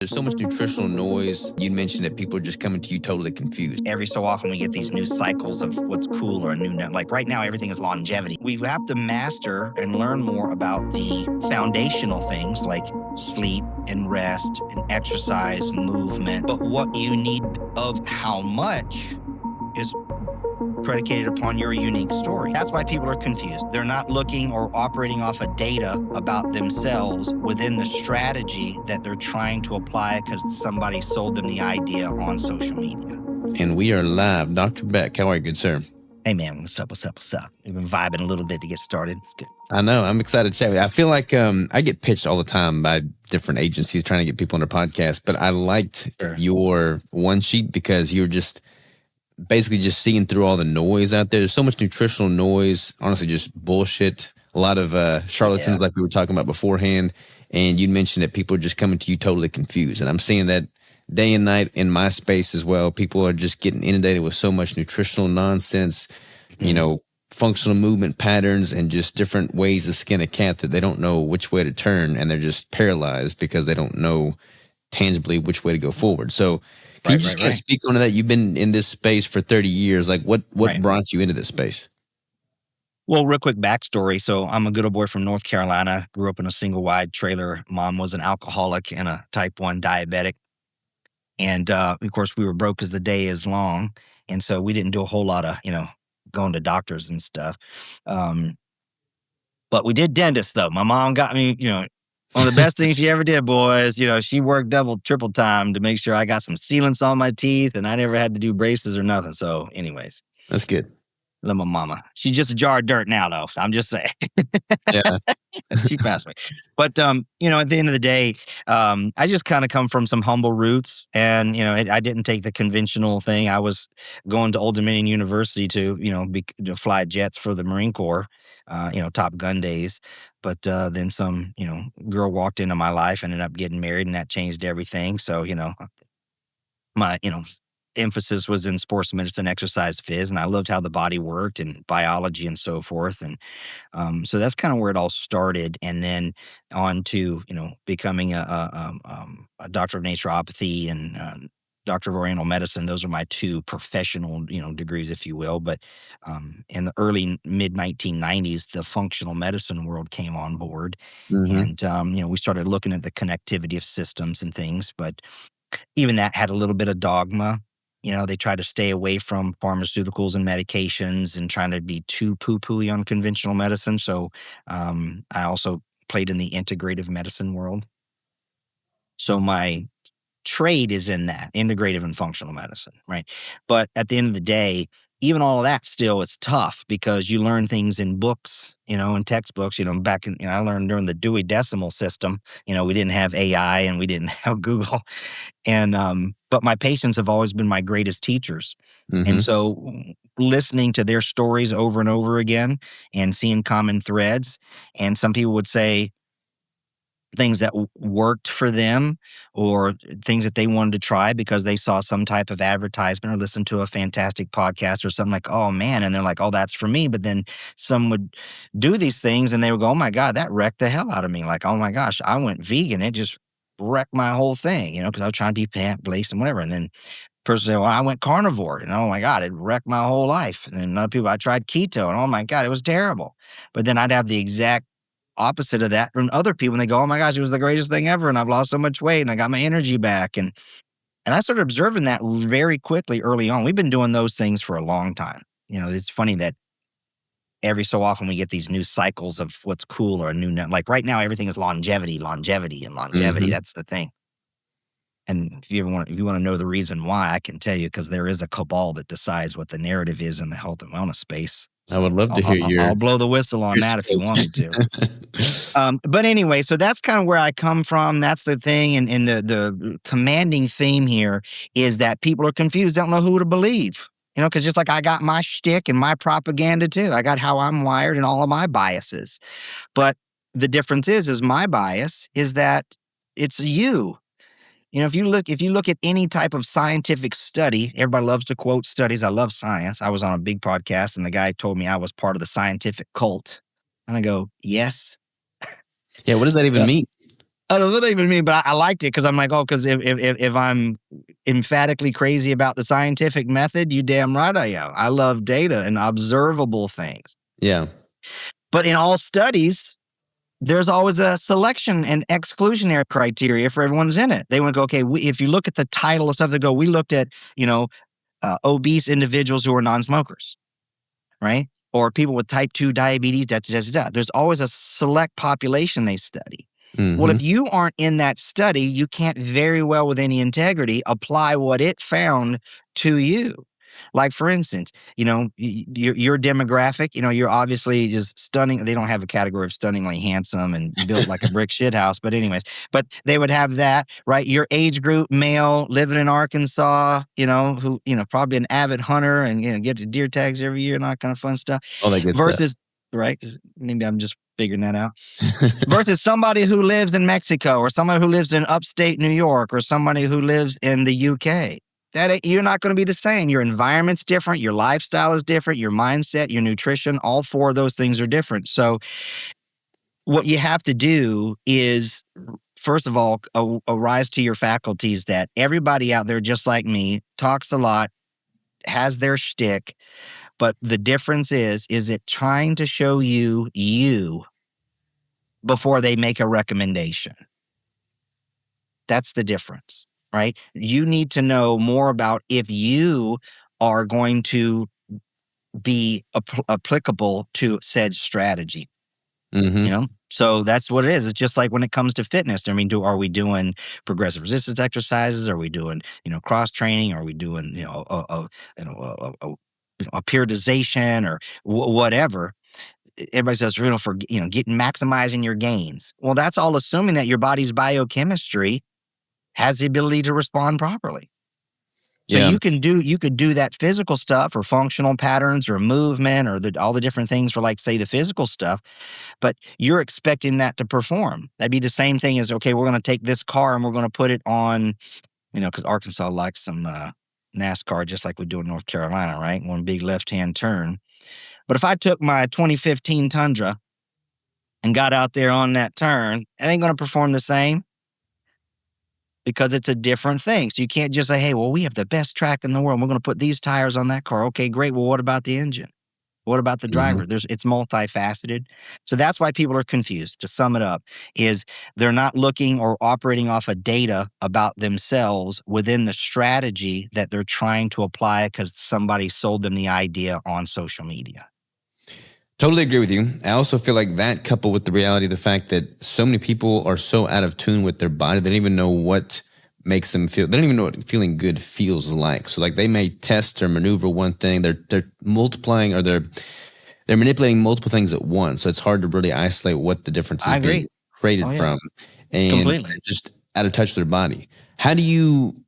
There's so much nutritional noise. You mentioned that people are just coming to you totally confused. Every so often we get these new cycles of what's cool or a new net. Like right now, everything is longevity. We have to master and learn more about the foundational things like sleep and rest and exercise, movement. But what you need of how much is predicated upon your unique story. That's why people are confused. They're not looking or operating off of data about themselves within the strategy that they're trying to apply because somebody sold them the idea on social media. And we are live. Dr. Beck, how are you, good sir? Hey man, what's up? We've been vibing a little bit to get started. It's good. I know. I'm excited to chat with you. I feel like I get pitched all the time by different agencies trying to get people on their podcast, but I liked your one sheet because you're just basically just seeing through all the noise out there. There's so much nutritional noise, honestly, just bullshit. A lot of charlatans like we were talking about beforehand. And you mentioned that people are just coming to you totally confused. And I'm seeing that day and night in my space as well. People are just getting inundated with so much nutritional nonsense, you know, functional movement patterns and just different ways to skin a cat that they don't know which way to turn. And they're just paralyzed because they don't know tangibly which way to go forward. So can you just kind of speak on that? You've been in this space for 30 years. Like what brought you into this space? Well, real quick backstory. So I'm a good old boy from North Carolina, grew up in a single wide trailer. Mom was an alcoholic and a type 1 diabetic. And of course, we were broke as the day is long. And so we didn't do a whole lot of, going to doctors and stuff. But we did dentists, though. My mom got me, one of the best things she ever did, boys. She worked double, triple time to make sure I got some sealants on my teeth and I never had to do braces or nothing. So anyways. That's good. Love my mama. She's just a jar of dirt now, though. I'm just saying. Yeah. She passed me. But, at the end of the day, I just kind of come from some humble roots. And, I didn't take the conventional thing. I was going to Old Dominion University to, fly jets for the Marine Corps, Top Gun days. But then some, girl walked into my life, ended up getting married, and that changed everything. So, my, emphasis was in sports medicine, exercise phys, and I loved how the body worked and biology and so forth. And so that's kind of where it all started. And then on to, becoming a doctor of naturopathy and doctor of oriental medicine. Those are my two professional, degrees, if you will. But in the early mid 1990s, the functional medicine world came on board. And, we started looking at the connectivity of systems and things. But even that had a little bit of dogma. They try to stay away from pharmaceuticals and medications and trying to be too poo-pooey on conventional medicine. So I also played in the integrative medicine world. So my trade is in that, integrative and functional medicine, right? But at the end of the day, even all of that still is tough because you learn things in books, in textbooks, back in, I learned during the Dewey Decimal System, we didn't have AI and we didn't have Google. And, but my patients have always been my greatest teachers. And so listening to their stories over and over again and seeing common threads, and some people would say, things that worked for them or things that they wanted to try because they saw some type of advertisement or listened to a fantastic podcast or something like, oh man. And they're like, oh, that's for me. But then some would do these things and they would go, oh my God, that wrecked the hell out of me. Like, oh my gosh, I went vegan. It just wrecked my whole thing, because I was trying to be plant-based and whatever. And then person say, well, I went carnivore and oh my God, it wrecked my whole life. And then other people, I tried keto and oh my God, it was terrible. But then I'd have the exact opposite of that from other people and they go, oh my gosh, it was the greatest thing ever and I've lost so much weight and I got my energy back. And I started observing that very quickly early on. We've been doing those things for a long time. It's funny that every so often we get these new cycles of what's cool or a new net. Like right now, everything is longevity. That's the thing. And if you want to know the reason why, I can tell you because there is a cabal that decides what the narrative is in the health and wellness space. So I would love to hear I'll blow the whistle on that if you want me to. But anyway, so that's kind of where I come from. That's the thing. And the commanding theme here is that people are confused, don't know who to believe. Because just like I got my shtick and my propaganda too. I got how I'm wired and all of my biases. But the difference is my bias is that it's you. If you look at any type of scientific study, everybody loves to quote studies. I love science. I was on a big podcast and the guy told me I was part of the scientific cult. And I go, yes. Yeah. What does that even mean? I don't know what that even mean, but I liked it because I'm like, oh, because if I'm emphatically crazy about the scientific method, you damn right I am. I love data and observable things. Yeah. But in all studies, there's always a selection and exclusionary criteria for everyone's in it. They want to go, okay, if you look at the title of stuff, they go, we looked at, obese individuals who are non-smokers, right? Or people with type 2 diabetes, da, da, da, da. There's always a select population they study. Well, if you aren't in that study, you can't very well with any integrity apply what it found to you. Like, for instance, your demographic, you're obviously just stunning. They don't have a category of stunningly handsome and built like a brick shit house. But anyways, but they would have that, right? Your age group, male, living in Arkansas, who, probably an avid hunter and, get the deer tags every year and all that kind of fun stuff. All that good Versus, right? Maybe I'm just figuring that out. Versus somebody who lives in Mexico or somebody who lives in upstate New York or somebody who lives in the UK. You're not going to be the same. Your environment's different. Your lifestyle is different. Your mindset, your nutrition, all four of those things are different. So what you have to do is, first of all, arise to your faculties that everybody out there, just like me, talks a lot, has their shtick. But the difference is it trying to show you before they make a recommendation? That's the difference, right? You need to know more about if you are going to be applicable to said strategy. So that's what it is. It's just like when it comes to fitness. I mean, are we doing progressive resistance exercises? Are we doing, cross training? Are we doing, a periodization or whatever? Everybody says, for getting maximizing your gains. Well, that's all assuming that your body's biochemistry has the ability to respond properly. So Yeah. you could do that physical stuff or functional patterns or movement or all the different things for, like, say, the physical stuff, but you're expecting that to perform. That'd be the same thing as, okay, we're going to take this car and we're going to put it on, because Arkansas likes some NASCAR, just like we do in North Carolina, right? One big left-hand turn. But if I took my 2015 Tundra and got out there on that turn, it ain't going to perform the same because it's a different thing. So you can't just say, hey, well, we have the best track in the world. We're going to put these tires on that car. Okay, great. Well, what about the engine? What about the driver? It's multifaceted. So that's why people are confused. To sum it up, is they're not looking or operating off of data about themselves within the strategy that they're trying to apply because somebody sold them the idea on social media. Totally agree with you. I also feel like that, coupled with the reality of the fact that so many people are so out of tune with their body, they don't even know what makes them feel. They don't even know what feeling good feels like. So, like, they may test or maneuver one thing. They're multiplying, or they're manipulating multiple things at once. So it's hard to really isolate what the difference is being created from, and completely just out of touch with their body. How do you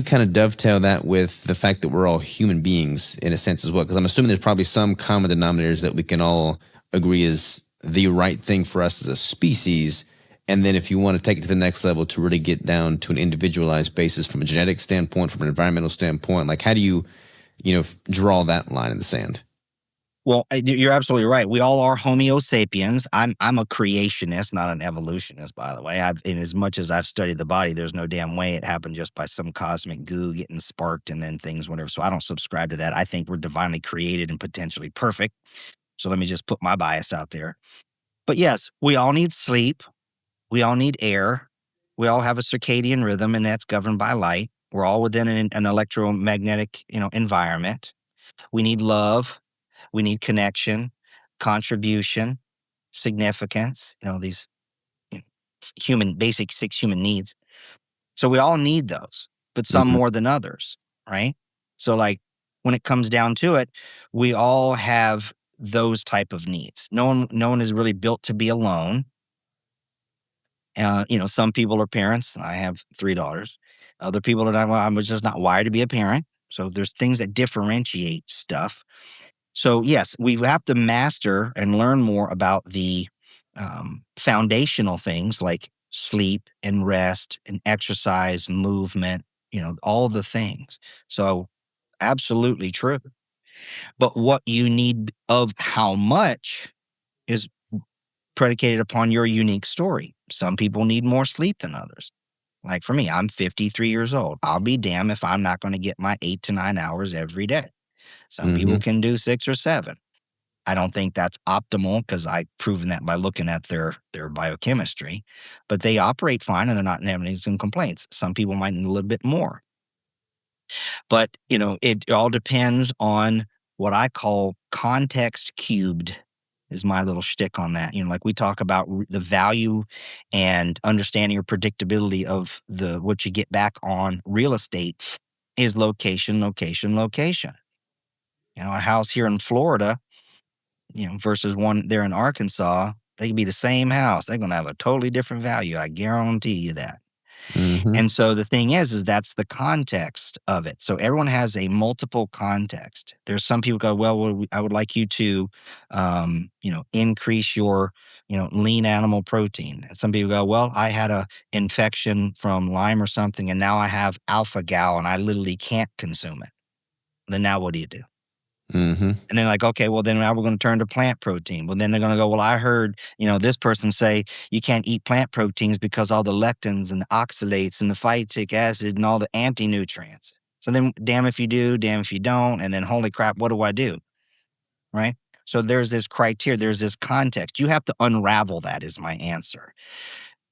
kind of dovetail that with the fact that we're all human beings in a sense as well? Because I'm assuming there's probably some common denominators that we can all agree is the right thing for us as a species. And then if you want to take it to the next level to really get down to an individualized basis from a genetic standpoint, from an environmental standpoint, like, how do you, draw that line in the sand? Well, you're absolutely right. We all are Homo sapiens. I'm a creationist, not an evolutionist, by the way. In as much as I've studied the body, there's no damn way it happened just by some cosmic goo getting sparked and then things, whatever. So I don't subscribe to that. I think we're divinely created and potentially perfect. So let me just put my bias out there. But yes, we all need sleep. We all need air. We all have a circadian rhythm, and that's governed by light. We're all within an electromagnetic, environment. We need love. We need connection, contribution, significance, these basic 6 human needs. So we all need those, but some more than others, right? So, like, when it comes down to it, we all have those type of needs. No one is really built to be alone. Some people are parents. I have 3 daughters. Other people are not. Well, I'm just not wired to be a parent. So there's things that differentiate stuff. So yes, we have to master and learn more about the foundational things like sleep and rest and exercise, movement, all the things. So absolutely true. But what you need of how much is predicated upon your unique story. Some people need more sleep than others. Like for me, I'm 53 years old. I'll be damned if I'm not going to get my 8 to 9 hours every day. Some people can do 6 or 7. I don't think that's optimal because I've proven that by looking at their biochemistry, but they operate fine and they're not having some complaints. Some people might need a little bit more. But, it all depends on what I call context cubed is my little shtick on that. Like we talk about the value and understanding or predictability of what you get back on real estate is location, location, location. A house here in Florida, versus one there in Arkansas, they can be the same house. They're going to have a totally different value. I guarantee you that. And so the thing is that's the context of it. So everyone has a multiple context. There's some people go, well, I would like you to, increase your, lean animal protein. And some people go, well, I had a infection from Lyme or something, and now I have alpha gal, and I literally can't consume it. Then now what do you do? And then like, okay, well, then now we're going to turn to plant protein. Well, then they're going to go, well, I heard, this person say you can't eat plant proteins because all the lectins and the oxalates and the phytic acid and all the anti-nutrients. So then damn if you do, damn if you don't. And then holy crap, what do I do? Right? So there's this criteria, there's this context. You have to unravel that is my answer.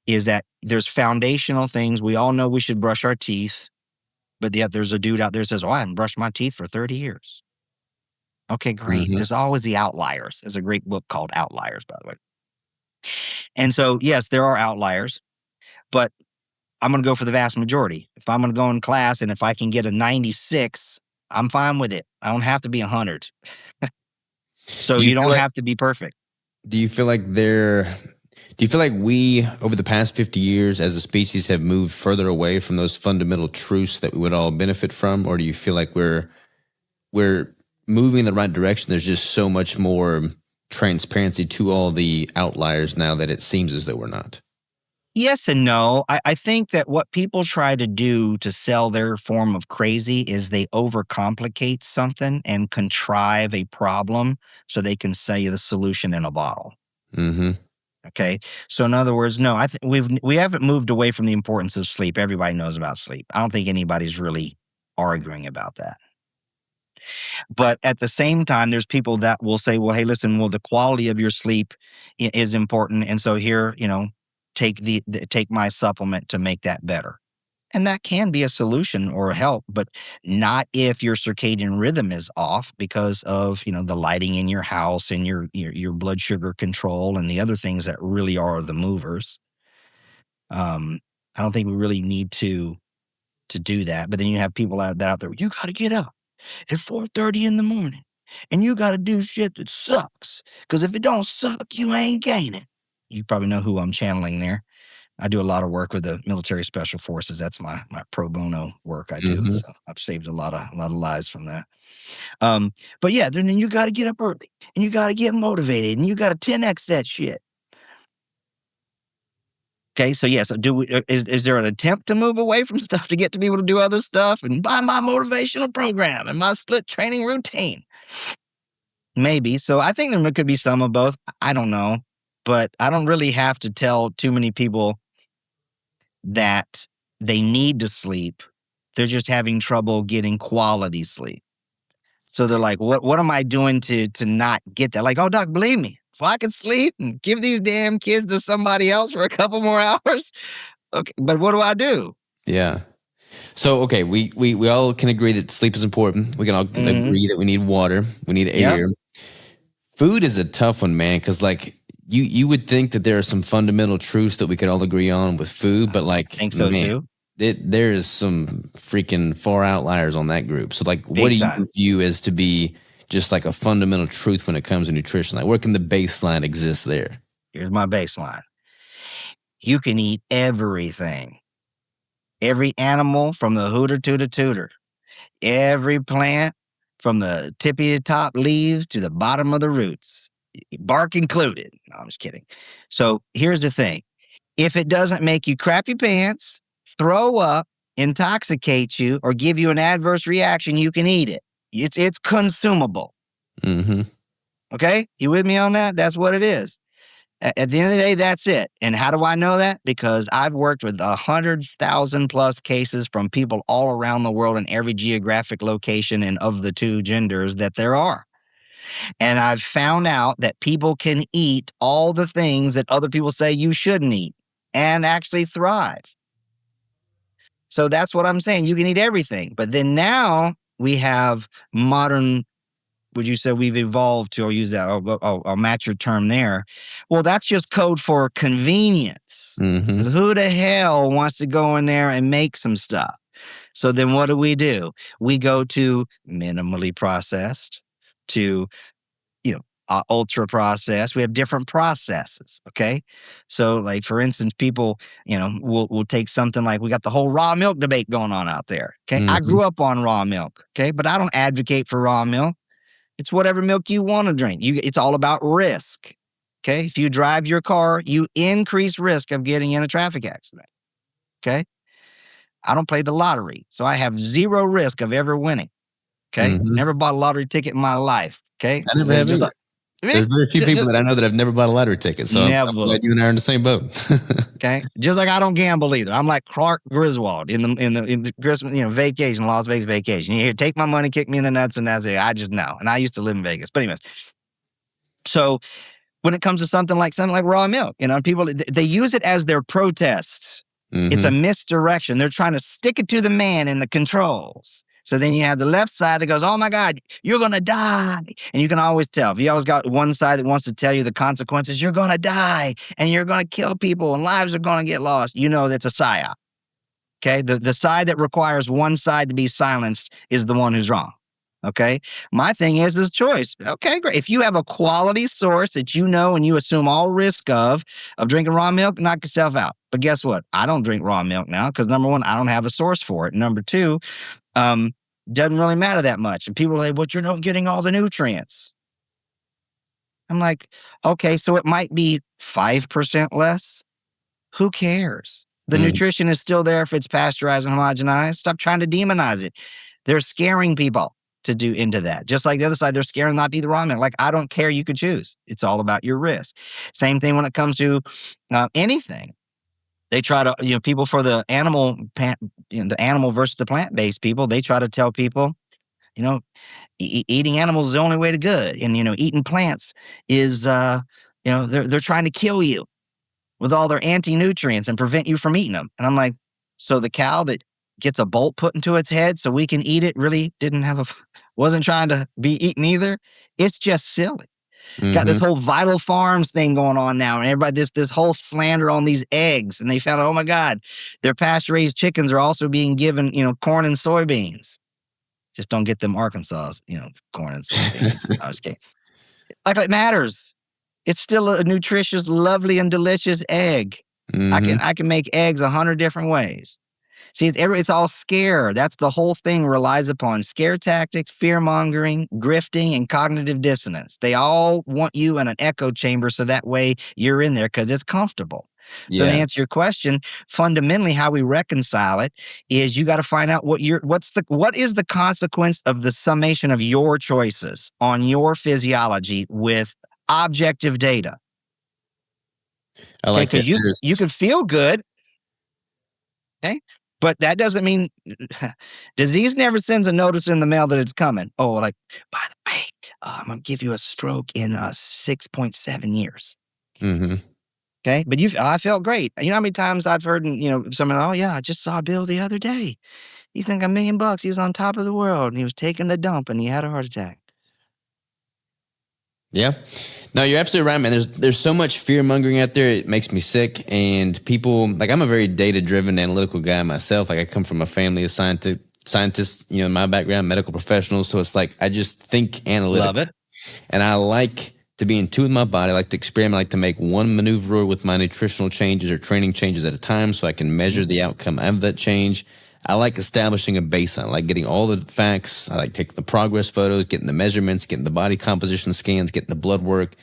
Is that there's foundational things. We all know we should brush our teeth. But yet there's a dude out there that says, oh, I haven't brushed my teeth for 30 years. Okay, great. There's always the outliers. There's a great book called Outliers, by the way. And so, yes, there are outliers, but I'm going to go for the vast majority. If I'm going to go in class and if I can get a 96, I'm fine with it. I don't have to be 100. So you don't have to be perfect. Do you feel like we, over the past 50 years as a species, have moved further away from those fundamental truths that we would all benefit from? Or do you feel like we're moving in the right direction? There's just so much more transparency to all the outliers now that it seems as though we're not. Yes and no. I think that what people try to do to sell their form of crazy is they overcomplicate something and contrive a problem so they can sell you the solution in a bottle. Okay. So in other words, no, we haven't moved away from the importance of sleep. Everybody knows about sleep. I don't think anybody's really arguing about that. But at the same time, there's people that will say, well, hey, listen, well, the quality of your sleep is important. And so here, take my supplement to make that better. And that can be a solution or a help, but not if your circadian rhythm is off because of, the lighting in your house and your blood sugar control and the other things that really are the movers. I don't think we really need to do that. But then you have people out there, you got to get up at 4:30 in the morning and you got to do shit that sucks. Because if it don't suck, you ain't gaining. You probably know who I'm channeling there. I do a lot of work with the military special forces. That's my pro bono work I do. So I've saved a lot of lives from that. But yeah, then you got to get up early and you got to get motivated and you got to 10x that shit. Okay, so yeah, so is there an attempt to move away from stuff to get to be able to do other stuff and buy my motivational program and my split training routine? Maybe. So I think there could be some of both. I don't know, but I don't really have to tell too many people that they need to sleep. They're just having trouble getting quality sleep. So they're like, what am I doing to not get that? Like, oh, doc, believe me, if I could sleep and give these damn kids to somebody else for a couple more hours, okay, but what do I do? Yeah. So, okay, we all can agree that sleep is important. We can all agree that we need water, we need air. Yep. Food is a tough one, man, because like you would think that there are some fundamental truths that we could all agree on with food, but like, I think so too. There is some freaking far outliers on that group. So like, what do you view as to be just like a fundamental truth when it comes to nutrition? Like, where can the baseline exist there? Here's my baseline. You can eat everything. Every animal from the hooter to the tooter. Every plant from the tippy top leaves to the bottom of the roots. Bark included. No, I'm just kidding. So here's the thing. If it doesn't make you crap your pants, throw up, intoxicate you, or give you an adverse reaction, you can eat it. It's consumable. Okay? You with me on that? That's what it is. At the end of the day, that's it. And how do I know that? Because I've worked with 100,000 plus cases from people all around the world in every geographic location and of the two genders that there are. And I've found out that people can eat all the things that other people say you shouldn't eat and actually thrive. So that's what I'm saying. You can eat everything. But then now we have modern, would you say we've evolved to, I'll use that, I'll match your term there. Well, that's just code for convenience. Because who the hell wants to go in there and make some stuff? So then what do? We go to minimally processed, to ultra processed. We have different processes. Okay. So like, for instance, people, we'll take something like, we got the whole raw milk debate going on out there. Okay. I grew up on raw milk. Okay. But I don't advocate for raw milk. It's whatever milk you want to drink. It's all about risk. Okay. If you drive your car, you increase risk of getting in a traffic accident. Okay. I don't play the lottery, so I have zero risk of ever winning. Okay. Never bought a lottery ticket in my life. Okay. I never have either. There's very few people that I know that have never bought a lottery ticket. So I'm glad you and I are in the same boat. Okay. Just like I don't gamble either. I'm like Clark Griswold in the Christmas, vacation, Las Vegas vacation. You hear, take my money, kick me in the nuts, and that's it. I just know. And I used to live in Vegas. But anyways, so when it comes to something like raw milk, people, they use it as their protest. It's a misdirection. They're trying to stick it to the man in the controls. So then you have the left side that goes, oh my God, you're going to die. And you can always tell. If you always got one side that wants to tell you the consequences, you're going to die and you're going to kill people and lives are going to get lost. That's a psyop. Okay. The side that requires one side to be silenced is the one who's wrong. Okay. My thing is choice. Okay, great. If you have a quality source that and you assume all risk of drinking raw milk, knock yourself out. But guess what? I don't drink raw milk now because number one, I don't have a source for it. Number two, doesn't really matter that much. And people are like, but you're not getting all the nutrients. I'm like, okay, so it might be 5% less. Who cares? The nutrition is still there if it's pasteurized and homogenized. Stop trying to demonize it. They're scaring people to do into that. Just like the other side, they're scaring not to eat the raw milk. Like, I don't care. You could choose. It's all about your risk. Same thing when it comes to anything. They try to, people for the animal, the animal versus the plant-based people, they try to tell people, eating animals is the only way to good. And, eating plants is, they're trying to kill you with all their anti-nutrients and prevent you from eating them. And I'm like, so the cow that gets a bolt put into its head so we can eat it really wasn't trying to be eaten either. It's just silly. Got this whole Vital Farms thing going on now, and everybody this whole slander on these eggs, and they found out, oh my God, their pasture-raised chickens are also being given, corn and soybeans. Just don't get them Arkansas, corn and soybeans. I was kidding. Like it matters. It's still a nutritious, lovely, and delicious egg. I can make eggs 100 different ways. See, it's all scare. That's the whole thing relies upon scare tactics, fear-mongering, grifting, and cognitive dissonance. They all want you in an echo chamber so that way you're in there because it's comfortable. So to answer your question, fundamentally how we reconcile it is you got to find out what is the consequence of the summation of your choices on your physiology with objective data. I like because you can feel good. Okay. But that doesn't mean disease never sends a notice in the mail that it's coming. Oh, like, by the way, I'm going to give you a stroke in 6.7 years. Okay. But I felt great. You know how many times I've heard, someone, oh yeah, I just saw Bill the other day. He's thinking $1 million. He was on top of the world and he was taking a dump and he had a heart attack. Yeah. No, you're absolutely right, man. There's so much fear mongering out there. It makes me sick. And people, like, I'm a very data driven, analytical guy myself. Like, I come from a family of scientists, in my background, medical professionals. So it's like, I just think analytically. Love it. And I like to be in tune with my body. I like to experiment. I like to make one maneuver with my nutritional changes or training changes at a time so I can measure the outcome of that change. I like establishing a baseline. I like getting all the facts. I like taking the progress photos, getting the measurements, getting the body composition scans, getting the blood work.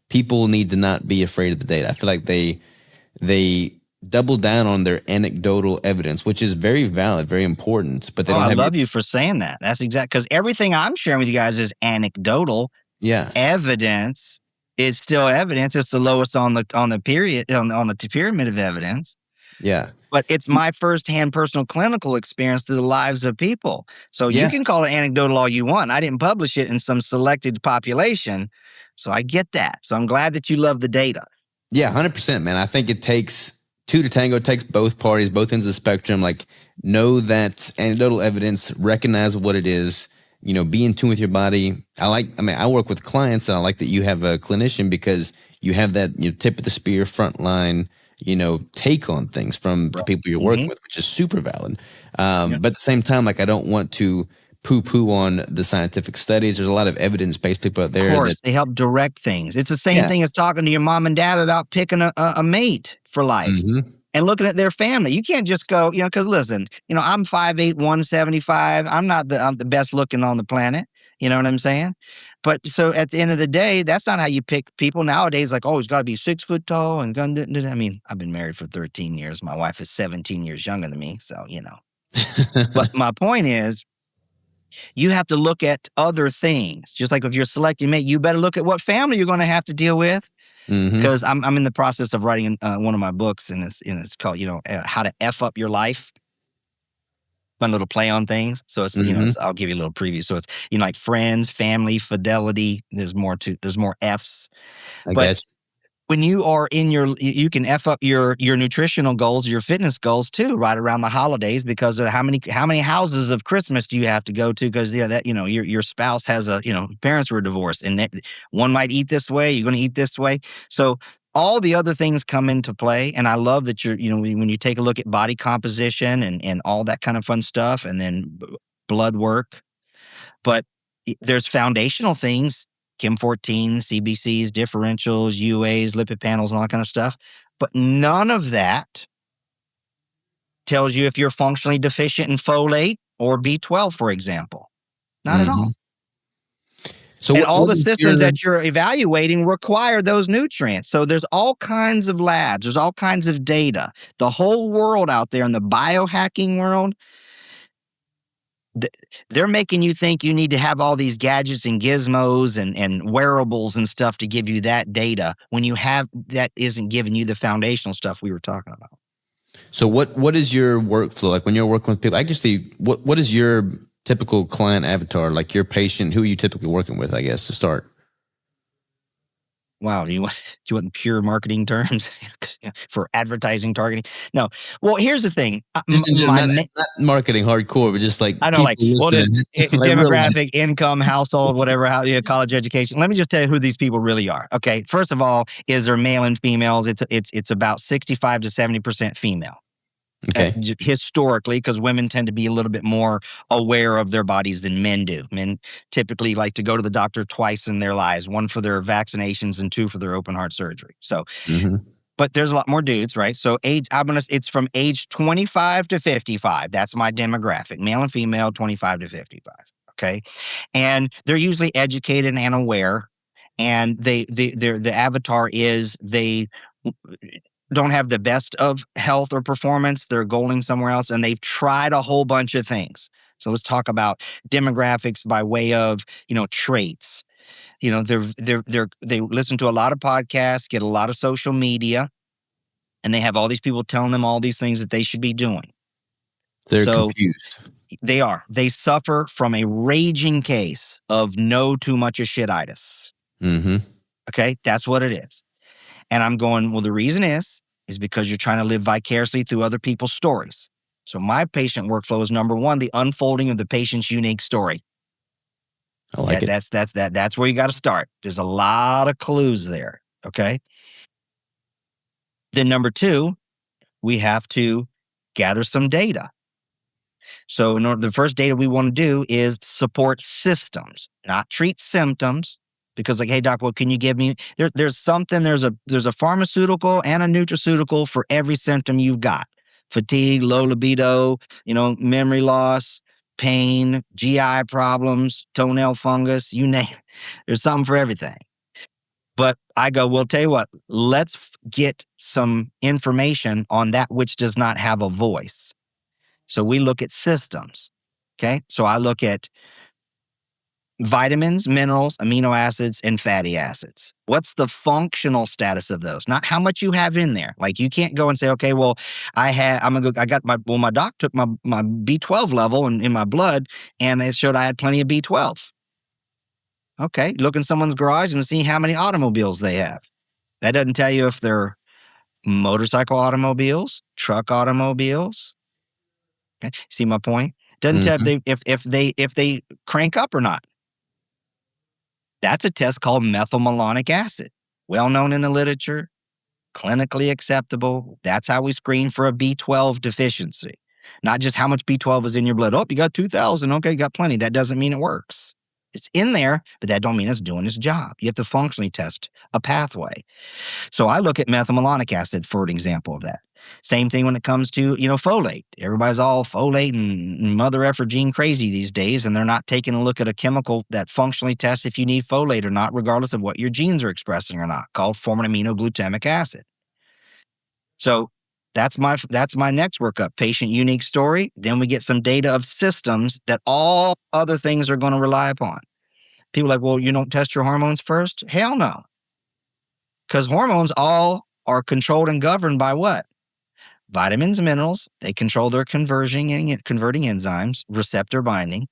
People need to not be afraid of the data. I feel like they double down on their anecdotal evidence, which is very valid, very important. But they don't. I love you for saying that. That's exact, because everything I'm sharing with you guys is anecdotal evidence It's still evidence. It's the lowest on the pyramid of evidence. Yeah. But it's my firsthand personal clinical experience through the lives of people. So you Yeah. can call it anecdotal all you want. I didn't publish it in some selected population. So I get that. So I'm glad that you love the data. Yeah, 100%, man. I think it takes two to tango. It takes both parties, both ends of the spectrum. Like, know that anecdotal evidence, recognize what it is, be in tune with your body. I work with clients, and I like that you have a clinician because you have that tip of the spear, front line, take on things from the people you're working with, which is super valid. Yep. But at the same time, like, I don't want to poo-poo on the scientific studies. There's a lot of evidence-based people out there Of course, that, they help direct things. It's the same yeah. thing as talking to your mom and dad about picking a mate for life Mm-hmm. and looking at their family. You can't just go, because listen, I'm 5'8", 175. I'm the best looking on the planet. You know what I'm saying? But so at the end of the day, that's not how you pick people nowadays. Like, oh, he's got to be 6 foot tall and gun. I mean, I've been married for 13 years. My wife is 17 years younger than me. So, But my point is, you have to look at other things. Just like if you're selecting mate, you better look at what family you're going to have to deal with. Mm-hmm. Because I'm in the process of writing one of my books, and it's called How to F Up Your Life. Fun little play on things. So Mm-hmm. I'll give you a little preview. So it's like friends, family, fidelity. There's more F's. I But guess. when you are you can F up your nutritional goals, your fitness goals too, right around the holidays, because of how many houses of Christmas do you have to go to? Because that your spouse has parents were divorced, and one might eat this way, you're going to eat this way. So all the other things come into play, and I love that when you take a look at body composition and all that kind of fun stuff, and then blood work. But there's foundational things, Chem 14, CBCs, differentials, UAs, lipid panels, and all that kind of stuff. But none of that tells you if you're functionally deficient in folate or B12, for example. Not at Mm-hmm. all. So And what all what the is systems your that you're evaluating require those nutrients. So there's all kinds of labs, there's all kinds of data. The whole world out there in the biohacking world, they're making you think you need to have all these gadgets and gizmos and wearables and stuff to give you that data when that isn't giving you the foundational stuff we were talking about. so what is your workflow like when you're working with people? I guess what is your typical client avatar, like your patient? Who are you typically working with, I guess, to start? Wow, do you want pure marketing terms for advertising targeting? No. Well, here's the thing. Just not marketing hardcore, but just like I know, people like, well, listening, just like real life. demographic, income, household, whatever, college education. Let me just tell you who these people really are. Okay, first of all, is they're male and females. It's about 65 to 70% female. Okay. Historically, because women tend to be a little bit more aware of their bodies than men do. Men typically like to go to the doctor twice in their lives, one for their vaccinations and two for their open heart surgery. So, Mm-hmm. but there's a lot more dudes, right? So it's from age 25 to 55. That's my demographic, male and female, 25 to 55. Okay. And they're usually educated and aware. And the avatar is they don't have the best of health or performance. They're going somewhere else, and they've tried a whole bunch of things. So let's talk about demographics by way of traits. They listen to a lot of podcasts, get a lot of social media, and they have all these people telling them all these things that they should be doing. They're So confused. they suffer from a raging case of no too much of shititis. Mm-hmm. Okay, that's what it is. And I'm going, well, the reason is because you're trying to live vicariously through other people's stories. So my patient workflow is number one, the unfolding of the patient's unique story. I like it. That's where you got to start. There's a lot of clues there. Okay. Then number two, we have to gather some data. So the first data we want to do is support systems, not treat symptoms. Because like, hey doc, what can you give me? There's a pharmaceutical and a nutraceutical for every symptom you've got. Fatigue, low libido, memory loss, pain, GI problems, toenail fungus, you name it. There's something for everything. But I go, well, tell you what, let's get some information on that which does not have a voice. So we look at systems. Okay. So I look at vitamins, minerals, amino acids, and fatty acids. What's the functional status of those? Not how much you have in there. Like you can't go and say, okay, well, my doc took my B12 level in my blood and it showed I had plenty of B12. Okay, look in someone's garage and see how many automobiles they have. That doesn't tell you if they're motorcycle automobiles, truck automobiles. Okay, see my point? Doesn't tell if they crank up or not. That's a test called methylmalonic acid, well known in the literature, clinically acceptable. That's how we screen for a B12 deficiency. Not just how much B12 is in your blood. Oh, you got 2,000. Okay, you got plenty. That doesn't mean it works. It's in there, but that don't mean it's doing its job. You have to functionally test a pathway. So I look at methylmalonic acid for an example of that. Same thing when it comes to, folate. Everybody's all folate and mother effer gene crazy these days, and they're not taking a look at a chemical that functionally tests if you need folate or not, regardless of what your genes are expressing or not, called formiaminoglutamic acid. So that's my next workup, patient unique story. Then we get some data of systems that all other things are going to rely upon. People are like, well, you don't test your hormones first? Hell no. Because hormones all are controlled and governed by what? Vitamins and minerals. They control their converting enzymes, receptor binding.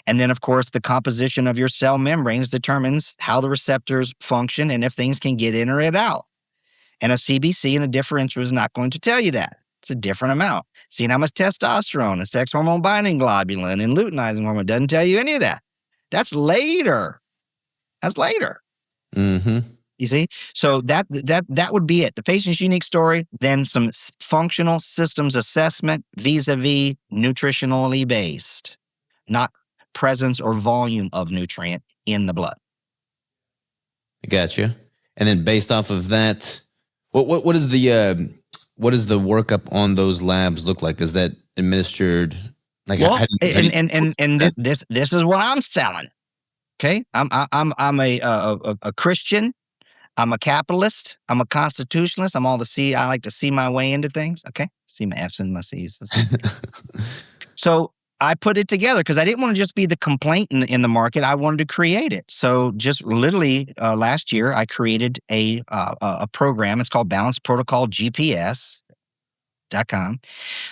And then, of course, the composition of your cell membranes determines how the receptors function and if things can get in or get out. And a CBC and a differential is not going to tell you that. It's a different amount. Seeing how much testosterone and sex hormone binding globulin and luteinizing hormone doesn't tell you any of that. That's later. Mm-hmm. You see? So that would be it. The patient's unique story, then some functional systems assessment vis-a-vis nutritionally based, not presence or volume of nutrient in the blood. I gotcha. And then based off of that, what is the workup on those labs look like? Is that administered? Like, this is what I'm selling. Okay, I'm a Christian. I'm a capitalist. I'm a constitutionalist. I'm all I like to see my way into things. Okay, see my F's and my C's. So I put it together because I didn't want to just be the complaint in the market. I wanted to create it. So just literally last year, I created a program. It's called Balance Protocol GPS.com.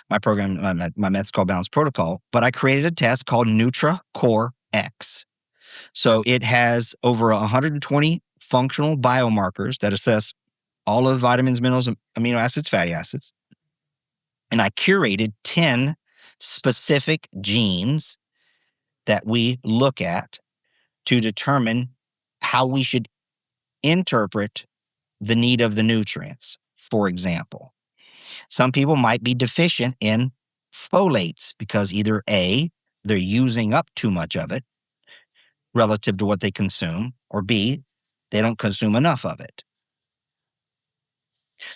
My program, my method's called Balance Protocol. But I created a test called NutriCore X. So it has over 120 functional biomarkers that assess all of the vitamins, minerals, amino acids, fatty acids. And I curated 10 specific genes that we look at to determine how we should interpret the need of the nutrients. For example, some people might be deficient in folates because either A, they're using up too much of it relative to what they consume, or B, they don't consume enough of it.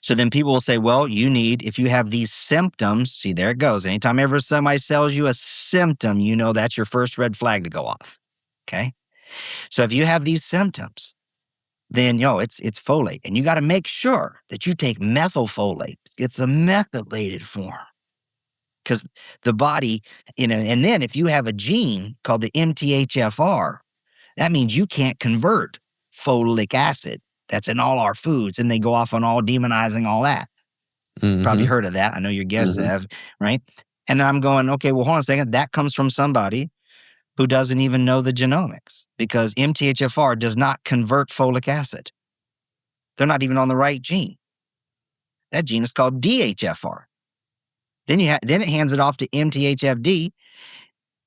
So then people will say, well, if you have these symptoms, see, there it goes. Anytime ever somebody sells you a symptom, that's your first red flag to go off. Okay. So if you have these symptoms, then, it's folate. And you got to make sure that you take methylfolate. It's the methylated form. Because the body, and then if you have a gene called the MTHFR, that means you can't convert folic acid that's in all our foods, and they go off on all demonizing all that. Mm-hmm. Probably heard of that. I know your guests have, right? And I'm going, okay, well, hold on a second. That comes from somebody who doesn't even know the genomics, because MTHFR does not convert folic acid. They're not even on the right gene. That gene is called DHFR. Then it hands it off to MTHFD,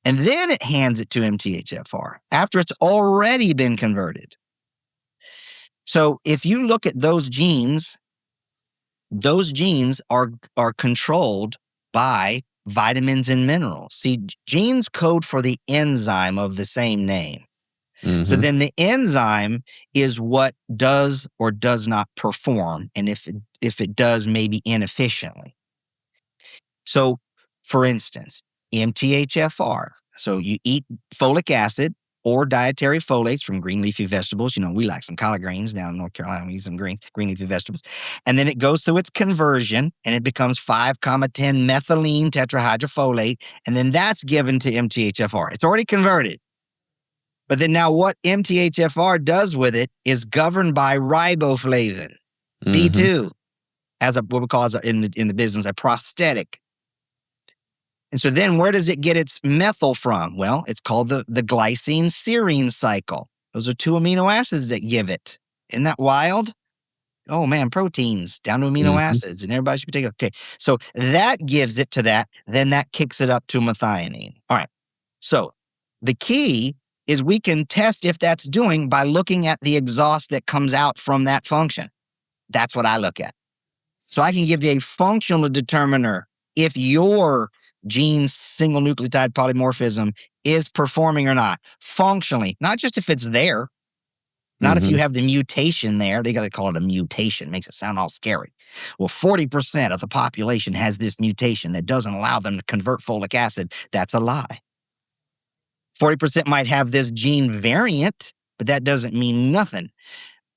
and then it hands it to MTHFR after it's already been converted. So if you look at those genes are controlled by vitamins and minerals. See, genes code for the enzyme of the same name. Mm-hmm. So then the enzyme is what does or does not perform, and if it does, maybe inefficiently. So, for instance, MTHFR. So you eat folic acid or dietary folates from green leafy vegetables. We like some collard greens down in North Carolina. We eat some green leafy vegetables. And then it goes through its conversion, and it becomes 5,10 methylene tetrahydrofolate. And then that's given to MTHFR. It's already converted. But then now what MTHFR does with it is governed by riboflavin, B2, as what we call in the business a prosthetic. And so then where does it get its methyl from? Well, it's called the glycine-serine cycle. Those are 2 amino acids that give it. Isn't that wild? Oh man, proteins down to amino acids, and everybody should be taking. Okay, so that gives it to that. Then that kicks it up to methionine. All right. So the key is we can test if that's doing by looking at the exhaust that comes out from that function. That's what I look at. So I can give you a functional determiner if your gene's single nucleotide polymorphism is performing or not functionally, not just if it's there. Not if you have the mutation there. They got to call it a mutation. Makes it sound all scary. Well, 40% of the population has this mutation that doesn't allow them to convert folic acid. That's a lie. 40% might have this gene variant, but that doesn't mean nothing.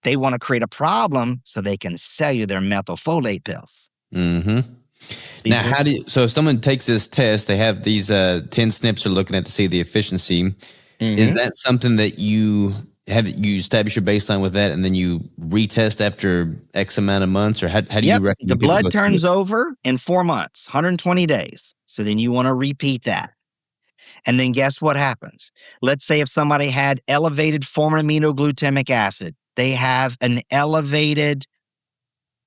They want to create a problem so they can sell you their methylfolate pills. Now, so if someone takes this test, they have these 10 SNPs they're looking at to see the efficiency. Is that something that you establish your baseline with that and then you retest after X amount of months, or how do you recommend the blood turns over in 4 months, 120 days. So then you want to repeat that. And then guess what happens? Let's say if somebody had elevated formiminoglutamate acid, they have an elevated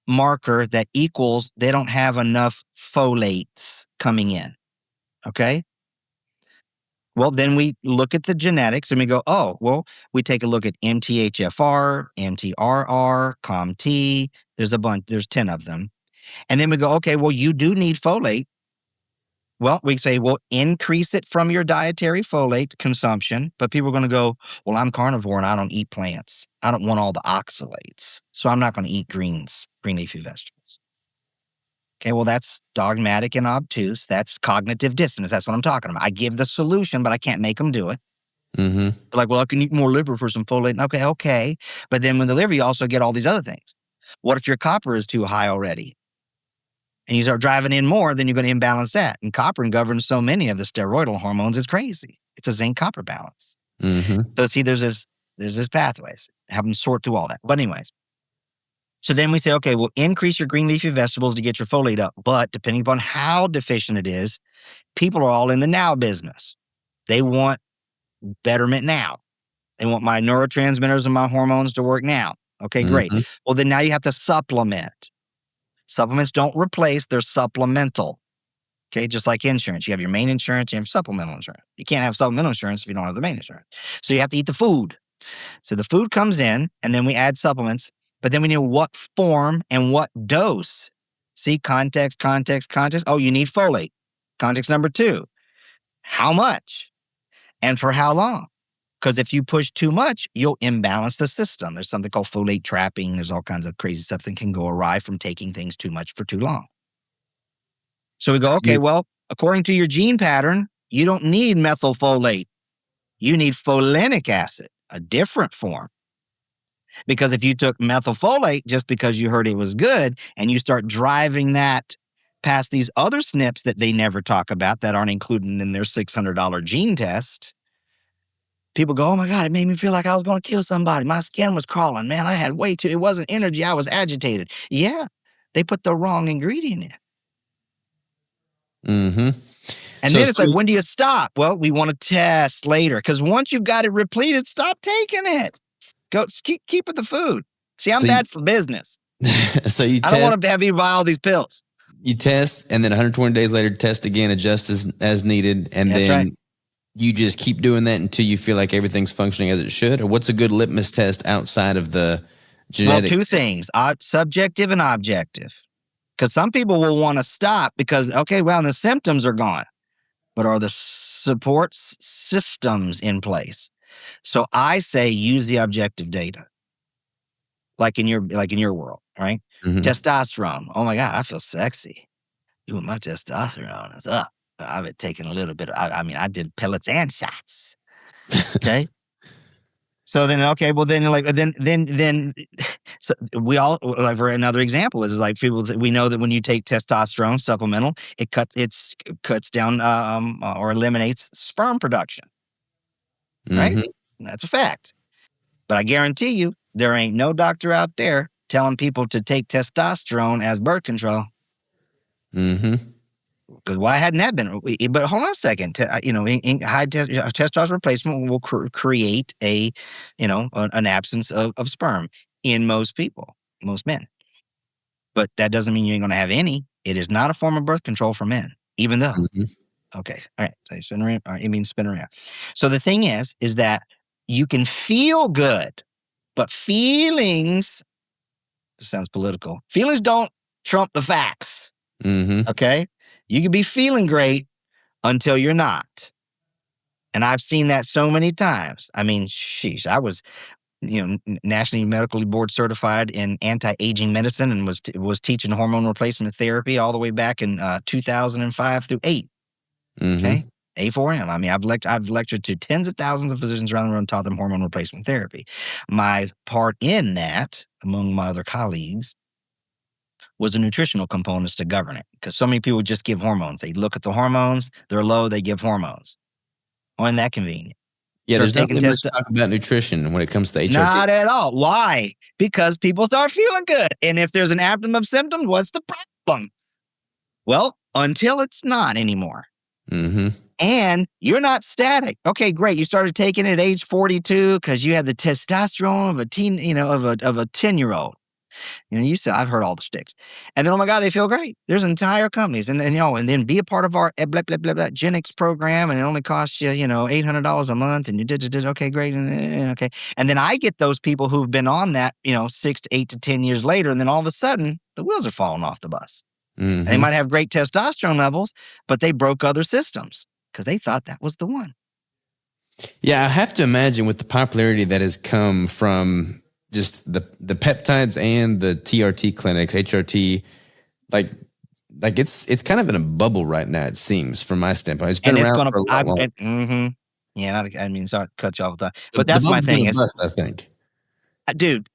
marker that equals they don't have enough folates coming in. Okay? Well, then we look at the genetics and we go, oh, well, we take a look at MTHFR, MTRR, COMT. There's a bunch, there's 10 of them. And then we go, okay, well, you do need folate. Well, we say, well, increase it from your dietary folate consumption. But people are going to go, well, I'm carnivore and I don't eat plants. I don't want all the oxalates. So I'm not going to eat green leafy vegetables. Okay, well, that's dogmatic and obtuse. That's cognitive dissonance. That's what I'm talking about. I give the solution, but I can't make them do it. Like, well, I can eat more liver for some folate. Okay. But then when the liver, you also get all these other things. What if your copper is too high already? And you start driving in more, then you're going to imbalance that. And copper governs so many of the steroidal hormones. It's crazy. It's a zinc-copper balance. So see, there's this pathways. Have them sort through all that. But anyways, so then we say, okay, well, increase your green leafy vegetables to get your folate up. But depending upon how deficient it is, people are all in the now business. They want betterment now. They want my neurotransmitters and my hormones to work now. Okay, great. Well, then now you have to supplement. Supplements don't replace, they're supplemental. Okay, just like insurance. You have your main insurance, you have supplemental insurance. You can't have supplemental insurance if you don't have the main insurance. So you have to eat the food. So the food comes in, and then we add supplements, but then we know what form and what dose. See, context. Oh, you need folate. Context number 2, how much and for how long? Because if you push too much, you'll imbalance the system. There's something called folate trapping. There's all kinds of crazy stuff that can go awry from taking things too much for too long. So we go, okay, well, according to your gene pattern, you don't need methylfolate. You need folinic acid, a different form. Because if you took methylfolate just because you heard it was good and you start driving that past these other SNPs that they never talk about that aren't included in their $600 gene test, people go, oh my God, it made me feel like I was going to kill somebody. My skin was crawling. Man, I had it wasn't energy. I was agitated. Yeah, they put the wrong ingredient in. And then it's like, when do you stop? Well, we want to test later because once you've got it repleted, stop taking it. Go keep with the food. See, I'm bad for business. So you I don't want to have you buy all these pills. You test, and then 120 days later, test again, adjust as needed, and That's then right. You just keep doing that until you feel like everything's functioning as it should? Or what's a good litmus test outside of the genetic? Well, 2 things, subjective and objective. Because some people will want to stop because, okay, well, the symptoms are gone. But are the support systems in place? So I say use the objective data. Like in your world, right? Testosterone. Oh my God, I feel sexy. Ooh, my testosterone is up. I've been taking a little bit. I did pellets and shots. Okay. So then, okay, well then, so we all like for another example is like people. We know that when you take testosterone supplemental, it cuts down or eliminates sperm production. Right. That's a fact. But I guarantee you, there ain't no doctor out there telling people to take testosterone as birth control. Mm-hmm. Because why hadn't that been? But hold on a second. High testosterone replacement will create an absence of sperm in most people, most men. But that doesn't mean you ain't going to have any. It is not a form of birth control for men, even though. Mm-hmm. Okay. All right. So you spin around. All right. You mean spin around. So the thing is that you can feel good, but feelings, this sounds political, feelings don't trump the facts. Mm-hmm. Okay. You can be feeling great until you're not. And I've seen that so many times. I mean, sheesh, I was, nationally medically board certified in anti-aging medicine and was teaching hormone replacement therapy all the way back in 2005 through 8. Okay. Mm-hmm. A4M. I mean, I've lectured to tens of thousands of physicians around the world and taught them hormone replacement therapy. My part in that, among my other colleagues, was the nutritional components to govern it. Because so many people just give hormones. They look at the hormones, they're low, they give hormones. Oh, isn't that convenient? Yeah, Start there's not taking really much tests. talk about nutrition when it comes to HRT. Not at all. Why? Because people start feeling good. And if there's an abdomen of symptoms, what's the problem? Well, until it's not anymore. Mm-hmm. And you're not static. Okay, great. You started taking it at age 42 because you had the testosterone of a teen, of a 10-year-old. You said, I've heard all the sticks. And then, oh my God, they feel great. There's entire companies. And then be a part of our blah, blah, blah, blah, Gen X program. And it only costs you, $800 a month. And you did, okay, great. Okay. And then I get those people who've been on that, 6 to 8 to 10 years later. And then all of a sudden, the wheels are falling off the bus. Mm-hmm. And they might have great testosterone levels, but they broke other systems because they thought that was the one. Yeah, I have to imagine with the popularity that has come from just the peptides and the TRT clinics, HRT, like it's kind of in a bubble right now. It seems, from my standpoint, it's been And it's around going for a lot longer. to, yeah, I mean, sorry to cut you off with that, The but that's my bubble's thing gonna is, bust, I think. dude,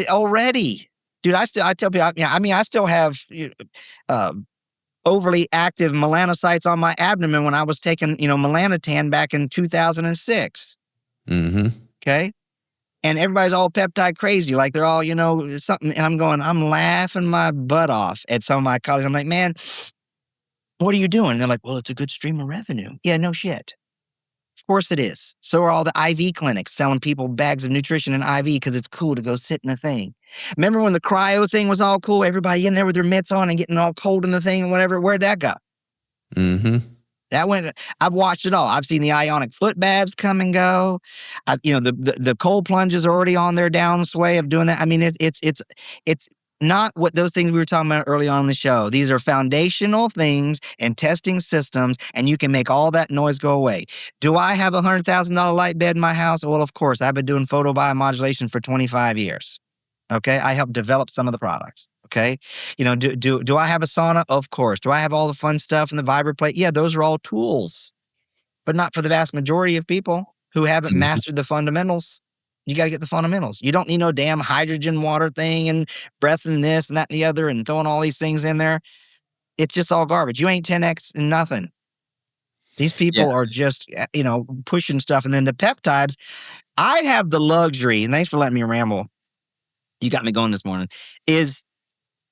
already, dude, I tell people, I still have uh, overly active melanocytes on my abdomen when I was taking, melanotan back in 2006. Mm-hmm. Okay. And everybody's all peptide crazy. Like they're all, something. And I'm laughing my butt off at some of my colleagues. I'm like, man, what are you doing? And they're like, well, it's a good stream of revenue. Yeah, no shit. Of course it is. So are all the IV clinics selling people bags of nutrition and IV because it's cool to go sit in the thing. Remember when the cryo thing was all cool? Everybody in there with their mitts on and getting all cold in the thing and whatever. Where'd that go? Mm-hmm. I've watched it all. I've seen the ionic foot baths come and go. The cold plunges are already on their downsway of doing that. I mean, it's not what those things we were talking about early on in the show. These are foundational things and testing systems, and you can make all that noise go away. Do I have a $100,000 light bed in my house? Well, of course. I've been doing photobiomodulation for 25 years. Okay, I helped develop some of the products. Okay, do I have a sauna? Of course. Do I have all the fun stuff and the vibroplate? Yeah, those are all tools, but not for the vast majority of people who haven't Mm-hmm. mastered the fundamentals. You got to get the fundamentals. You don't need no damn hydrogen water thing and breath and this and that and the other and throwing all these things in there. It's just all garbage. You ain't 10x and nothing. These Yeah. people are just, pushing stuff. And then the peptides, I have the luxury, and thanks for letting me ramble. You got me going this morning, is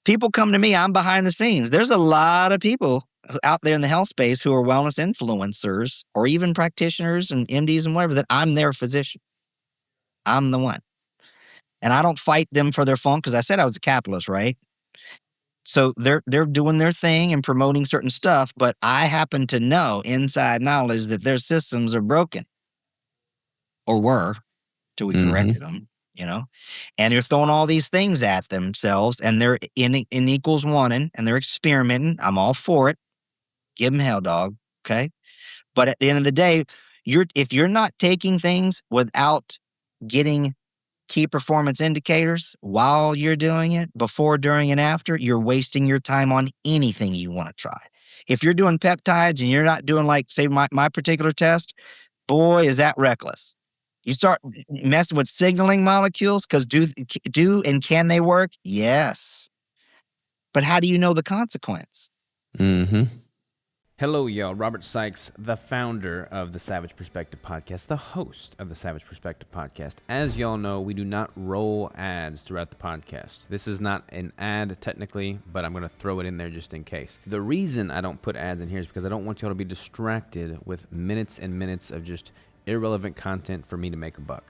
people come to me. I'm behind the scenes. There's a lot of people out there in the health space who are wellness influencers or even practitioners and MDs and whatever that I'm their physician. I'm the one. And I don't fight them for their funk because I said I was a capitalist, right? So they're doing their thing and promoting certain stuff, but I happen to know inside knowledge that their systems are broken or were till we Mm-hmm. corrected them, and they're throwing all these things at themselves and they're in equals wanting and they're experimenting. I'm all for it. Give them hell, dog. Okay. But at the end of the day, if you're not taking things without getting key performance indicators while you're doing it, before, during, and after, you're wasting your time on anything you want to try. If you're doing peptides and you're not doing, like, say, my particular test, boy, is that reckless. You start messing with signaling molecules because do and can they work? Yes. But how do you know the consequence? Mm-hmm. Hello, y'all. Robert Sikes, the founder of the Savage Perspective Podcast, the host of the Savage Perspective Podcast. As y'all know, we do not roll ads throughout the podcast. This is not an ad technically, but I'm going to throw it in there just in case. The reason I don't put ads in here is because I don't want y'all to be distracted with minutes and minutes of just irrelevant content for me to make a buck.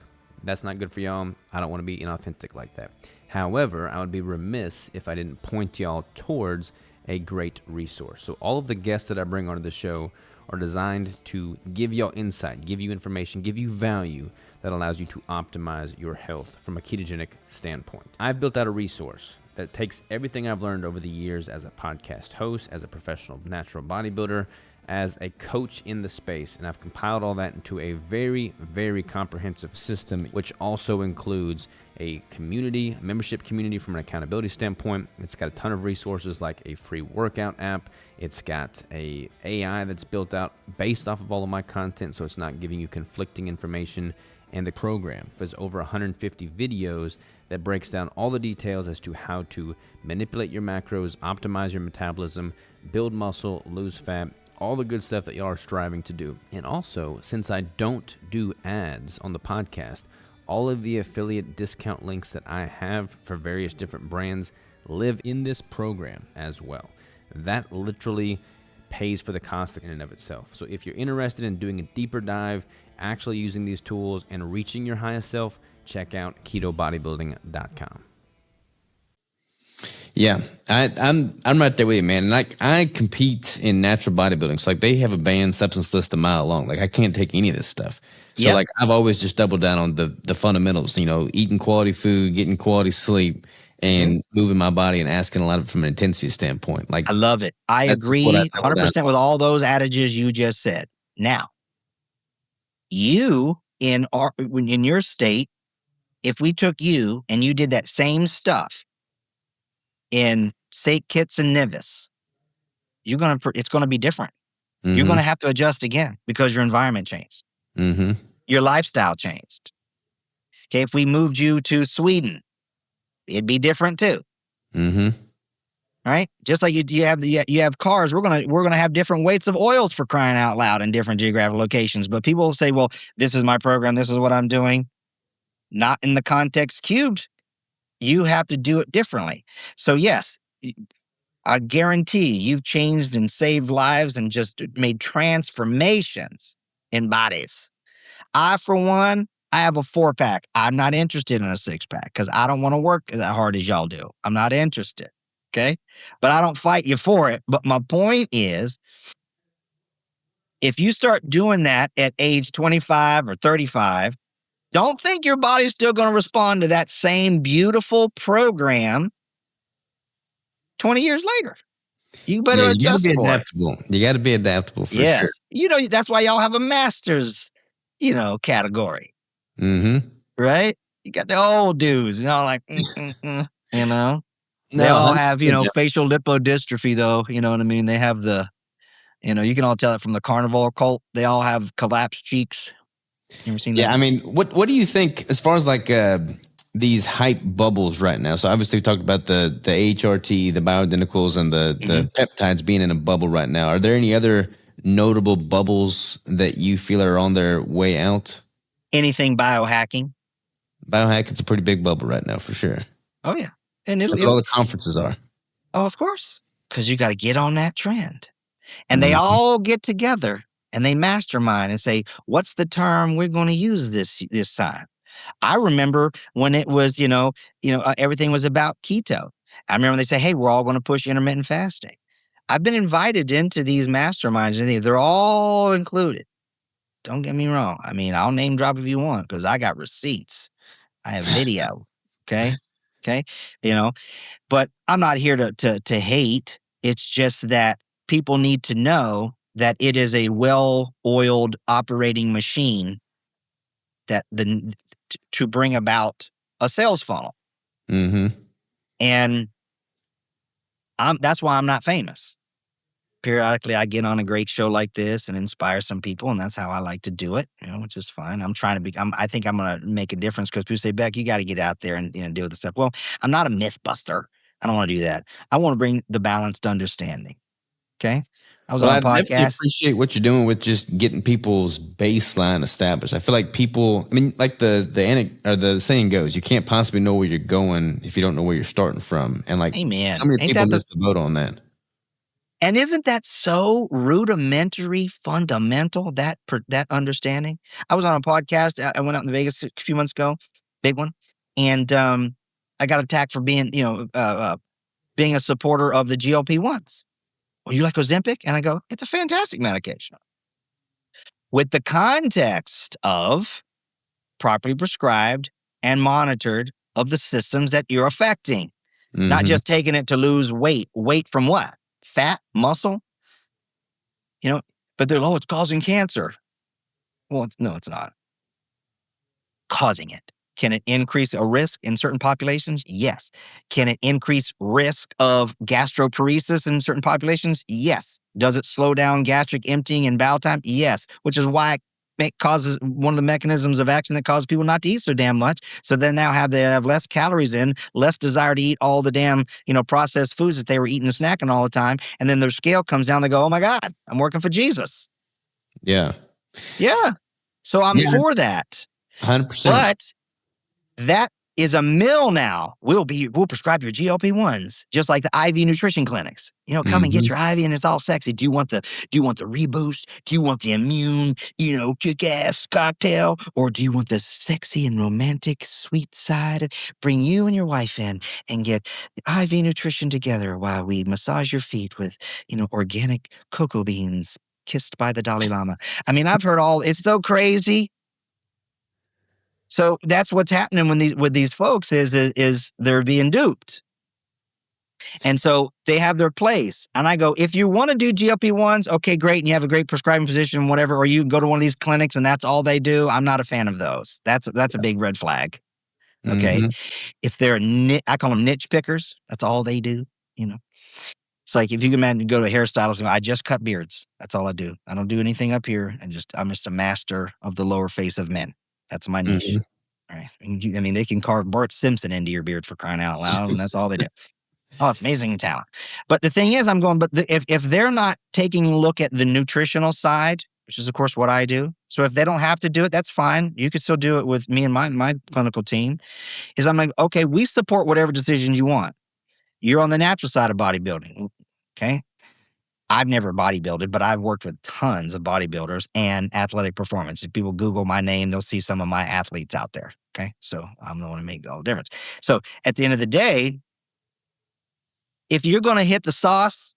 That's not good for y'all. I don't want to be inauthentic like that. However, I would be remiss if I didn't point y'all towards a great resource. So all of the guests that I bring onto the show are designed to give y'all insight, give you information, give you value that allows you to optimize your health from a ketogenic standpoint. I've built out a resource that takes everything I've learned over the years as a podcast host, as a professional natural bodybuilder, as a coach in the space, and I've compiled all that into a very, very comprehensive system, which also includes a community, a membership community from an accountability standpoint. It's got a ton of resources like a free workout app. It's got a AI that's built out based off of all of my content, so it's not giving you conflicting information. And the program has over 150 videos that breaks down all the details as to how to manipulate your macros, optimize your metabolism, build muscle, lose fat, all the good stuff that y'all are striving to do. And also, since I don't do ads on the podcast, all of the affiliate discount links that I have for various different brands live in this program as well. That literally pays for the cost in and of itself. So if you're interested in doing a deeper dive, actually using these tools and reaching your highest self, check out ketobodybuilding.com. Yeah, I'm right there with you, man. Like I compete in natural bodybuilding, so like they have a banned substance list a mile long. Like I can't take any of this stuff. So like I've always just doubled down on the fundamentals. You know, eating quality food, getting quality sleep, and moving my body and asking a lot of it from an intensity standpoint. Like I love it. I that's what I agree double down 100% on. with all those adages you just said. Now, you in your state, if we took you and you did that same stuff in St. Kitts and Nevis, it's gonna be different. You're gonna have to adjust again because your environment changed. Your lifestyle changed. Okay, if we moved you to Sweden, it'd be different too. Right? Just like you have cars, we're gonna have different weights of oils for crying out loud in different geographic locations. But people will say, "Well, this is my program. This is what I'm doing." Not in the context cubed. You have to do it differently. So yes, I guarantee you've changed and saved lives and just made transformations in bodies. I, for one, I have a 4-pack. I'm not interested in a 6-pack because I don't want to work as hard as y'all do. I'm not interested. Okay. But I don't fight you for it. But my point is, if you start doing that at age 25 or 35, don't think your body's still going to respond to that same beautiful program 20 years later. You better Yeah, you got to adjust be for it. adaptable. You got to be adaptable for sure. Yes. That's why y'all have a master's, category. Right? You got the old dudes, like, they No, all have, 100%. facial lipodystrophy, though. You know what I mean? They have you can all tell it from the Carnivore cult. They all have collapsed cheeks. You ever seen that? Yeah, I mean, what do you think as far as like these hype bubbles right now? So obviously we talked about the HRT, the bioidenticals, and the peptides being in a bubble right now. Are there any other notable bubbles that you feel are on their way out? Anything biohacking. Biohacking's a pretty big bubble right now for sure. Oh, yeah. And That's what all the conferences are. Oh, of course. Because you got to get on that trend. And they all get together and they mastermind and say, what's the term we're going to use this time? I remember when it was, everything was about keto. I remember they say, hey, we're all going to push intermittent fasting. I've been invited into these masterminds and they're all included. Don't get me wrong. I mean, I'll name drop if you want because I got receipts. I have video. Okay. Okay. But I'm not here to hate. It's just that people need to know that it is a well-oiled operating machine to bring about a sales funnel. And that's why I'm not famous. Periodically, I get on a great show like this and inspire some people, and that's how I like to do it, which is fine. I think I'm going to make a difference because people say, Beck, you got to get out there and deal with this stuff. Well, I'm not a myth buster. I don't want to do that. I want to bring the balanced understanding. Okay. I was on a I definitely podcast. appreciate what you're doing with just getting people's baseline established. I feel like people, I mean, like the saying goes, you can't possibly know where you're going if you don't know where you're starting from. And like, Amen. so many Ain't people that miss the boat on that. And isn't that so rudimentary, fundamental, that understanding? I was on a podcast. I went out in Vegas a few months ago, big one, and I got attacked for being, being a supporter of the GLP-1s. Well, you like Ozempic? And I go, it's a fantastic medication. With the context of properly prescribed and monitored of the systems that you're affecting, not Mm-hmm. just taking it to lose weight. Weight from what? Fat, muscle? But they're, it's causing cancer. Well, it's not causing it. Can it increase a risk in certain populations? Yes. Can it increase risk of gastroparesis in certain populations? Yes. Does it slow down gastric emptying and bowel time? Yes. Which is why it causes one of the mechanisms of action that causes people not to eat so damn much. So then now they have less calories in, less desire to eat all the damn, processed foods that they were eating and snacking all the time. And then their scale comes down. They go, oh my God, I'm working for Jesus. Yeah. Yeah. So I'm for that. 100%. But that is a mill now. We'll prescribe your GLP-1s, just like the IV nutrition clinics. Come and get your IV and it's all sexy. Do you want the reboost? Do you want the immune, kick-ass cocktail? Or do you want the sexy and romantic sweet side? Bring you and your wife in and get the IV nutrition together while we massage your feet with, organic cocoa beans kissed by the Dalai Lama. I mean, I've heard it's so crazy. So that's what's happening with these folks is they're being duped. And so they have their place. And I go, if you want to do GLP-1s, okay, great. And you have a great prescribing physician, whatever, or you can go to one of these clinics and that's all they do. I'm not a fan of those. That's a big red flag. Okay. If they're, I call them niche pickers. That's all they do. It's like, if you can imagine, go to a hairstylist and go, I just cut beards. That's all I do. I don't do anything up here. I'm just a master of the lower face of men. That's my niche. Right. And they can carve Bart Simpson into your beard, for crying out loud, and that's all they do. Oh, it's amazing talent. But the thing is, if they're not taking a look at the nutritional side, which is of course what I do. So if they don't have to do it, that's fine. You could still do it with me and my clinical team. I'm like, okay, we support whatever decisions you want. You're on the natural side of bodybuilding. Okay. I've never bodybuilded, but I've worked with tons of bodybuilders and athletic performance. If people Google my name, they'll see some of my athletes out there. Okay. So I'm the one who makes all the difference. So at the end of the day, if you're going to hit the sauce,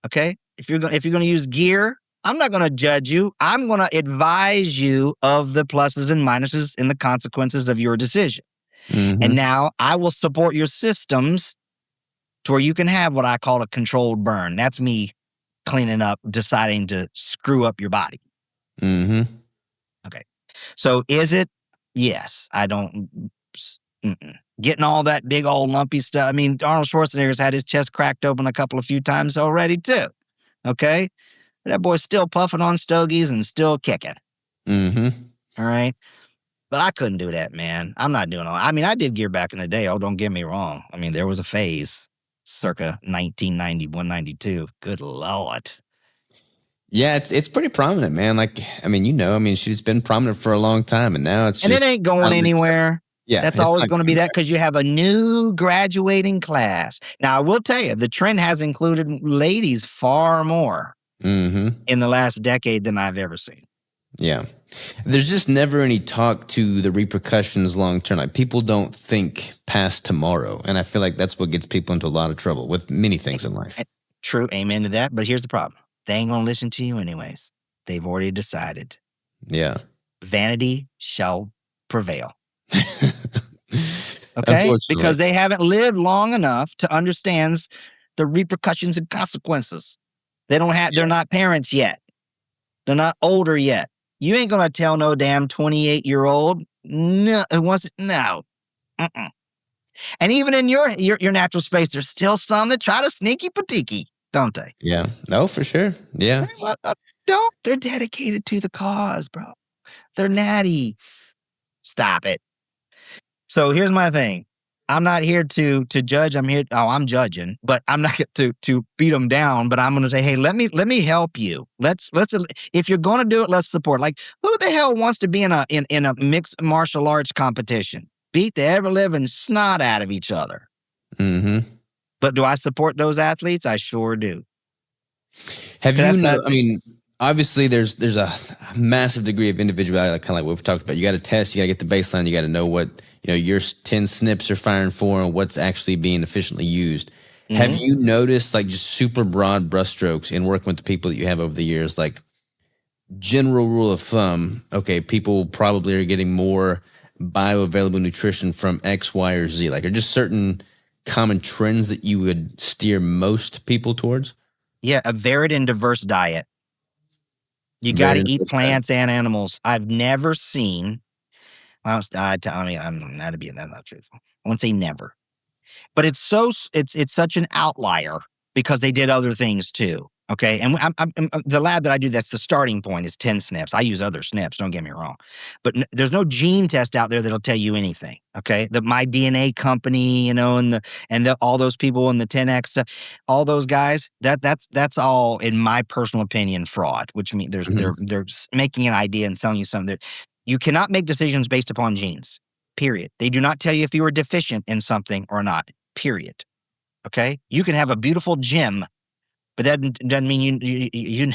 okay, if you're going to use gear, I'm not going to judge you. I'm going to advise you of the pluses and minuses and the consequences of your decision. And now I will support your systems to where you can have what I call a controlled burn. That's me cleaning up, deciding to screw up your body. Okay. So is it? Yes. I don't. Getting all that big old lumpy stuff. I mean, Arnold Schwarzenegger's had his chest cracked open a few times already too. Okay. That boy's still puffing on stogies and still kicking. All right. But I couldn't do that, man. I'm not doing all. I mean, I did gear back in the day. Oh, don't get me wrong. I mean, there was a phase circa 1991, 92. Good Lord. Yeah, it's pretty prominent, man. Like, I mean, she's been prominent for a long time, and now it ain't going anywhere. Yeah, that's always going to be that, because you have a new graduating class. Now, I will tell you, the trend has included ladies far more in the last decade than I've ever seen. Yeah. There's just never any talk to the repercussions long term. Like, people don't think past tomorrow. And I feel like that's what gets people into a lot of trouble with many things in life. True. Amen to that. But here's the problem. They ain't going to listen to you anyways. They've already decided. Yeah. Vanity shall prevail. Okay? Because they haven't lived long enough to understand the repercussions and consequences. They're not parents yet. They're not older yet. You ain't going to tell no damn 28-year-old no. And even in your natural space, there's still some that try to sneaky patiki, don't they? Yeah. No, for sure. Yeah. Don't. They're dedicated to the cause, bro. They're natty. Stop it. So here's my thing. I'm not here to judge. I'm judging, but I'm not to beat them down. But I'm going to say, hey, let me help you. Let's if you're going to do it, let's support. Like, who the hell wants to be in a mixed martial arts competition? Beat the ever living snot out of each other. Mm-hmm. But do I support those athletes? I sure do. Have you know? I mean, obviously, there's a massive degree of individuality, like kind of like what we've talked about. You got to test, you got to get the baseline, you got to know what your 10 snips are firing for and what's actually being efficiently used. Mm-hmm. Have you noticed like just super broad brushstrokes in working with the people that you have over the years, like general rule of thumb? Okay, people probably are getting more bioavailable nutrition from X, Y, or Z. Like, are just certain common trends that you would steer most people towards? Yeah, a varied and diverse diet. You got to eat plants and animals. I've never seen. Well, that's not truthful. I won't say never, but it's such an outlier because they did other things too. Okay, and the lab that I do, that's the starting point, is 10 SNPs. I use other SNPs, don't get me wrong, but there's no gene test out there that'll tell you anything. Okay, the My DNA company, and all those people in the 10x stuff, all those guys, that's all, in my personal opinion, fraud. Which means they're making an idea and selling you something. You cannot make decisions based upon genes. Period. They do not tell you if you are deficient in something or not. Period. Okay, you can have a beautiful gym, but that doesn't mean you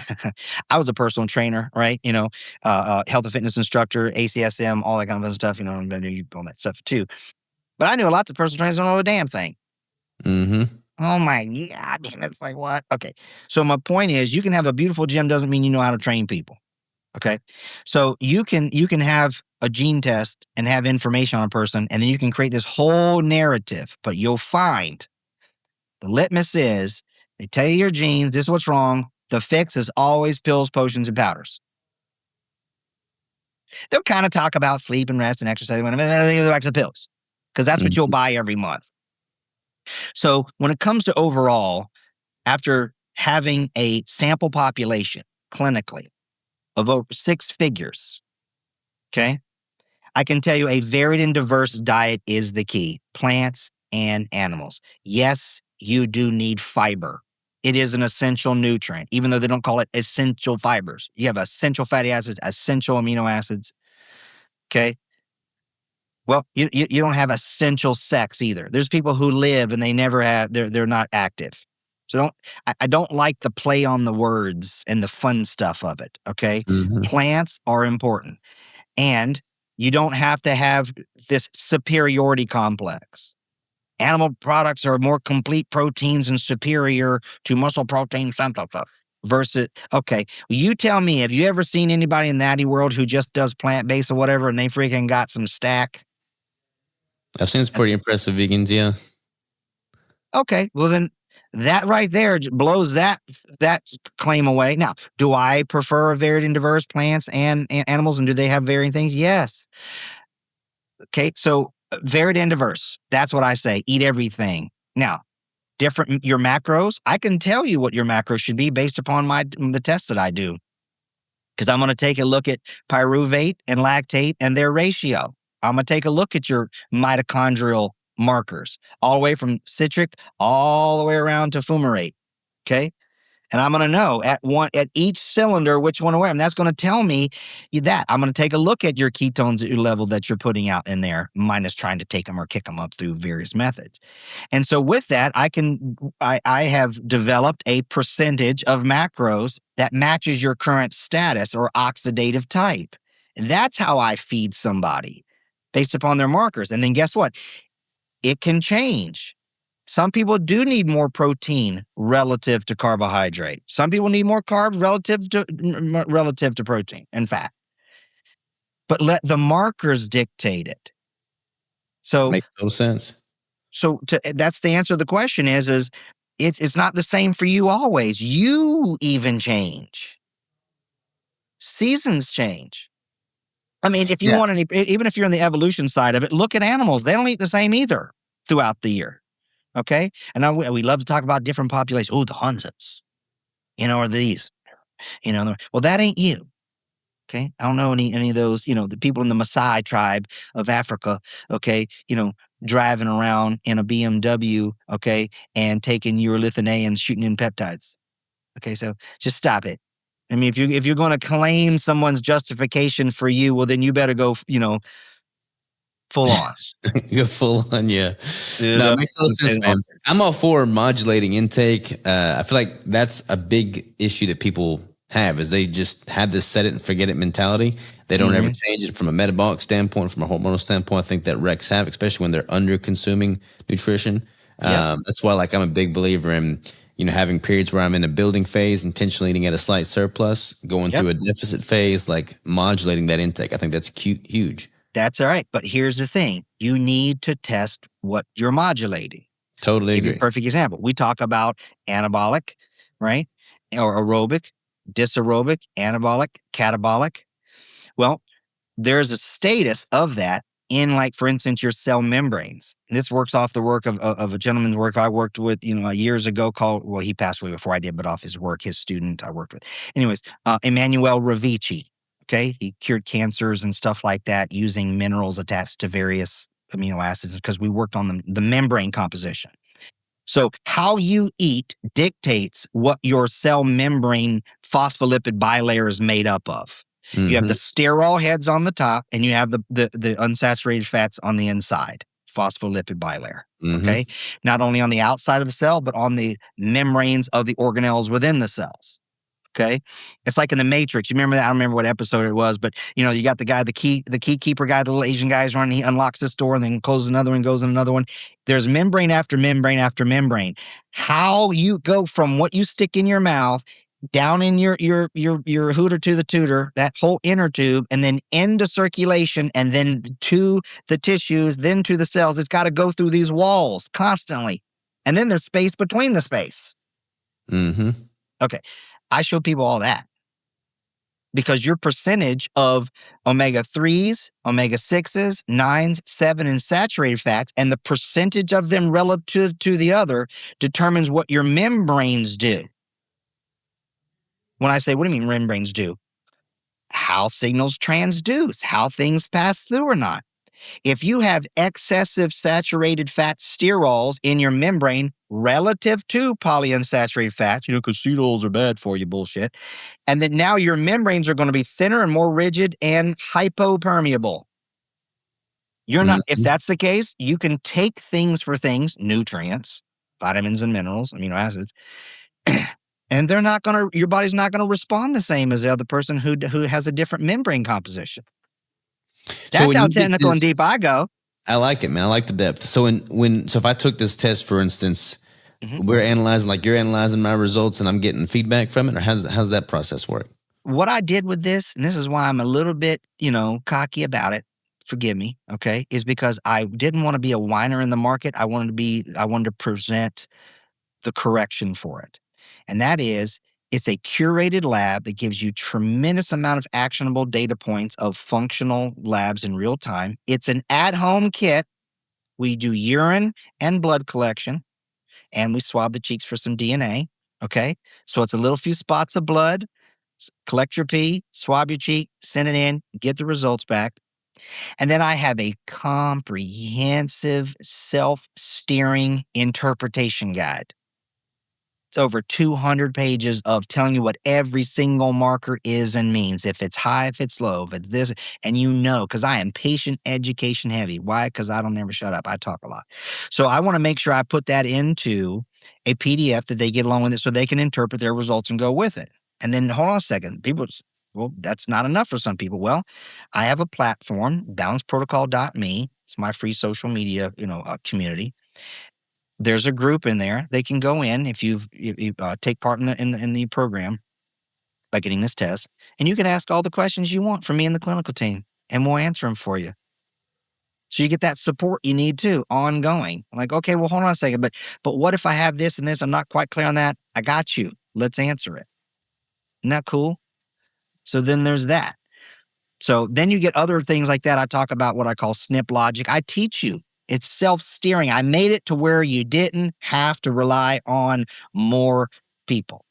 I was a personal trainer, right? Health and fitness instructor, ACSM, all that kind of fun stuff. I knew all that stuff too. But I knew lots of personal trainers don't know a damn thing. Mm-hmm. Oh my, yeah. I mean, it's like, what? Okay. So my point is, you can have a beautiful gym doesn't mean you know how to train people. Okay. So you can have a gene test and have information on a person, and then you can create this whole narrative, but you'll find the litmus is they tell you your genes, this is what's wrong. The fix is always pills, potions, and powders. They'll kind of talk about sleep and rest and exercise, and then they go back to the pills because that's what you'll buy every month. So when it comes to overall, after having a sample population clinically of over 6 figures, okay, I can tell you a varied and diverse diet is the key. Plants and animals. Yes, you do need fiber. It is an essential nutrient, even though they don't call it essential fibers. You have essential fatty acids, essential amino acids. Okay. Well, you don't have essential sex either. There's people who live and they never have, they're not active. So I don't like the play on the words and the fun stuff of it. Okay. Mm-hmm. Plants are important. And you don't have to have this superiority complex. Animal products are more complete proteins and superior to muscle protein synthesis versus, okay, you tell me, have you ever seen anybody in the Natty world who just does plant-based or whatever and they freaking got some stack? I've seen some pretty impressive vegans, yeah. Okay, well then that right there blows that claim away. Now, do I prefer varied and diverse plants and animals, and do they have varying things? Yes. Okay, so varied and diverse. That's what I say. Eat everything. Now, your macros. I can tell you what your macros should be based upon the tests that I do, because I'm going to take a look at pyruvate and lactate and their ratio. I'm going to take a look at your mitochondrial markers, all the way from citric all the way around to fumarate. Okay. And I'm going to know at each cylinder which one to wear. And that's going to tell me that. I'm going to take a look at your ketones at your level that you're putting out in there, minus trying to take them or kick them up through various methods. And so with that, I have developed a percentage of macros that matches your current status or oxidative type. And that's how I feed somebody based upon their markers. And then guess what? It can change. Some people do need more protein relative to carbohydrate. Some people need more carbs relative to protein and fat. But let the markers dictate it. So makes no sense. So that's the answer to the question is it's not the same for you always. You even change. Seasons change. I mean, if you want even if you're on the evolution side of it, look at animals. They don't eat the same either throughout the year. Okay. And now we love to talk about different populations. Oh, the Hunsets, or these, well, that ain't you. Okay. I don't know any of those, the people in the Maasai tribe of Africa. Okay. driving around in a BMW, okay, and taking urolithin A and shooting in peptides. Okay, so just stop it. I mean, if you're going to claim someone's justification for you, well, then you better go, full on. Go full on, yeah. You No, know? it makes a lot of sense, man. I'm all for modulating intake. I feel like that's a big issue that people have, is they just have this set it and forget it mentality. They don't ever change it from a metabolic standpoint, from a hormonal standpoint. I think that wrecks havoc, especially when they're under consuming nutrition. That's why, like, I'm a big believer in, having periods where I'm in a building phase, intentionally eating at a slight surplus, going through a deficit phase, like modulating that intake. I think that's huge. That's all right. But here's the thing. You need to test what you're modulating. Totally Give you agree. a perfect example. We talk about anabolic, right? Or aerobic, dysaerobic, anabolic, catabolic. Well, there's a status of that in, like, for instance, your cell membranes. And this works off the work of a gentleman's work I worked with, years ago well, he passed away before I did, but off his work, his student I worked with. Anyways, Emanuele Ravici. Okay. He cured cancers and stuff like that using minerals attached to various amino acids because we worked on the membrane composition. So how you eat dictates what your cell membrane phospholipid bilayer is made up of. You have the sterol heads on the top, and you have the unsaturated fats on the inside, phospholipid bilayer. Okay, not only on the outside of the cell, but on the membranes of the organelles within the cells. Okay, it's like in the Matrix. You remember that? I don't remember what episode it was, but you got the guy, the key keeper guy, the little Asian guy is running. He unlocks this door and then closes another one, goes in another one. There's membrane after membrane after membrane. How you go from what you stick in your mouth down in your hooter to the tutor, that whole inner tube, and then into circulation, and then to the tissues, then to the cells. It's got to go through these walls constantly, and then there's space between the space. Okay. I show people all that because your percentage of omega-3s, omega-6s, 9s, 7, and saturated fats, and the percentage of them relative to the other determines what your membranes do. When I say, what do you mean membranes do? How signals transduce, how things pass through or not. If you have excessive saturated fat sterols in your membrane relative to polyunsaturated fats, because ketones are bad for you, bullshit, and then now your membranes are going to be thinner and more rigid and hypopermeable. You're not, if that's the case, you can take things for things, nutrients, vitamins and minerals, amino acids, and your body's not going to respond the same as the other person who has a different membrane composition. That's how technical and deep I go. I like it, man. I like the depth. So so if I took this test, for instance, we're analyzing, like you're analyzing my results and I'm getting feedback from it, or how's that process work? What I did with this, and this is why I'm a little bit, cocky about it, forgive me, okay, is because I didn't want to be a whiner in the market. I wanted to present the correction for it. And that is, it's a curated lab that gives you tremendous amount of actionable data points of functional labs in real time. It's an at-home kit. We do urine and blood collection, and we swab the cheeks for some DNA, okay? So it's a little few spots of blood, collect your pee, swab your cheek, send it in, get the results back. And then I have a comprehensive self-steering interpretation guide. It's over 200 pages of telling you what every single marker is and means. If it's high, if it's low, if it's this, and because I am patient education heavy. Why? Because I don't ever shut up. I talk a lot. So I want to make sure I put that into a PDF that they get along with it so they can interpret their results and go with it. And then hold on a second. People, well, that's not enough for some people. Well, I have a platform, balanceprotocol.me. It's my free social media, community. There's a group in there. They can go in if you take part in the program by getting this test, and you can ask all the questions you want from me and the clinical team, and we'll answer them for you. So you get that support you need too, ongoing. Like, okay, well, hold on a second, but what if I have this and this? I'm not quite clear on that. I got you. Let's answer it. Isn't that cool? So then there's that. So then you get other things like that. I talk about what I call SNP logic. I teach you. It's self-steering. I made it to where you didn't have to rely on more people.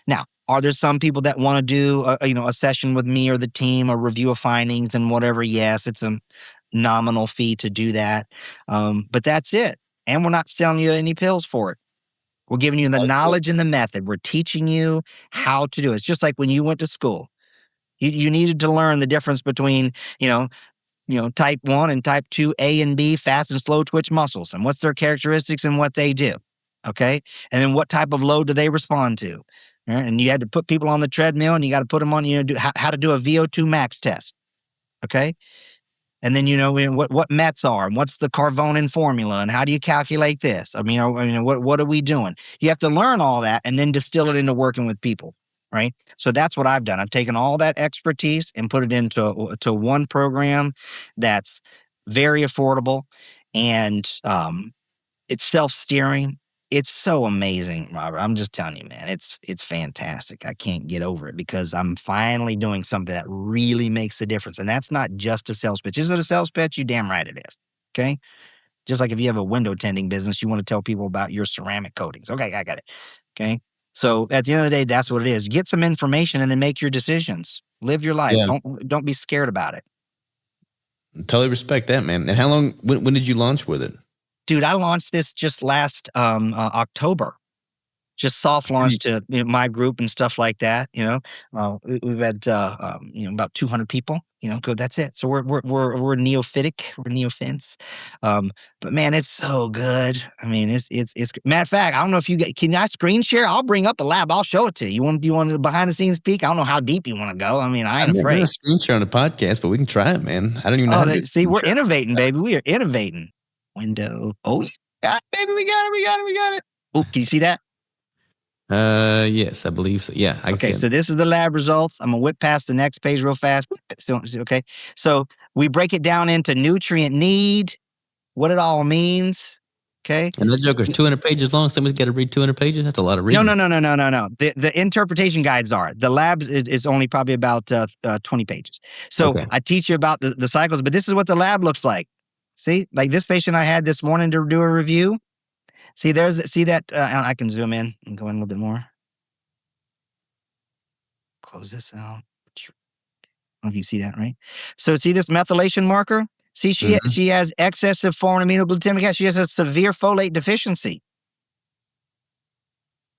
Now, are there some people that want to do a session with me or the team, a review of findings and whatever? Yes, it's nominal fee to do that. But that's it. And we're not selling you any pills for it. We're giving you the knowledge and the method. We're teaching you how to do it. It's just like when you went to school. You needed to learn the difference between, type 1 and type 2 A and B, fast and slow twitch muscles, and what's their characteristics and what they do. Okay. And then what type of load do they respond to? All right? And you had to put people on the treadmill, and you got to put them on, how to do a VO2 max test. Okay. And then, what METs are, and what's the Carvonin formula, and how do you calculate this? What are we doing? You have to learn all that and then distill it into working with people, right? So that's what I've done. I've taken all that expertise and put it into one program that's very affordable, and it's self-steering. It's so amazing, Robert. I'm just telling you, man, it's fantastic. I can't get over it because I'm finally doing something that really makes a difference. And that's not just a sales pitch. Is it a sales pitch? You damn right it is. Okay. Just like if you have a window tending business, you want to tell people about your ceramic coatings. Okay, I got it. Okay. So at the end of the day, that's what it is. Get some information and then make your decisions. Live your life. Yeah. Don't be scared about it. Totally respect that, man. And how long, when did you launch with it? Dude, I launched this just last October. Just soft launch to my group and stuff like that. We've had about 200 people. Go. That's it. So we're neophytic. We're neophytes. But man, it's so good. I mean, it's. Matter of fact, I don't know if can I screen share? I'll bring up the lab. I'll show it to you. You want a behind the scenes peek? I don't know how deep you want to go. I mean, I ain't afraid. I'm not a screen share on the podcast, but we can try it, man. I don't even know. See, we're innovating, baby. We are innovating. Window. Oh, baby, we got it. Oh, can you see that? Yes, I believe so. Yeah. Okay, so this is the lab results. I'm gonna whip past the next page real fast. Okay, so we break it down into nutrient need, what it all means. Okay, and that joker's 200 pages long. Somebody's got to read 200 pages. That's a lot of reading. No. The interpretation guides are. The lab is only probably about 20 pages. So okay. I teach you about the cycles, but this is what the lab looks like. See, like this patient I had this morning to do a review. See that, I can zoom in and go in a little bit more. Close this out. I don't know if you see that, right? So see this methylation marker? See, she has excessive foreign aminoglutamic acid. She has a severe folate deficiency.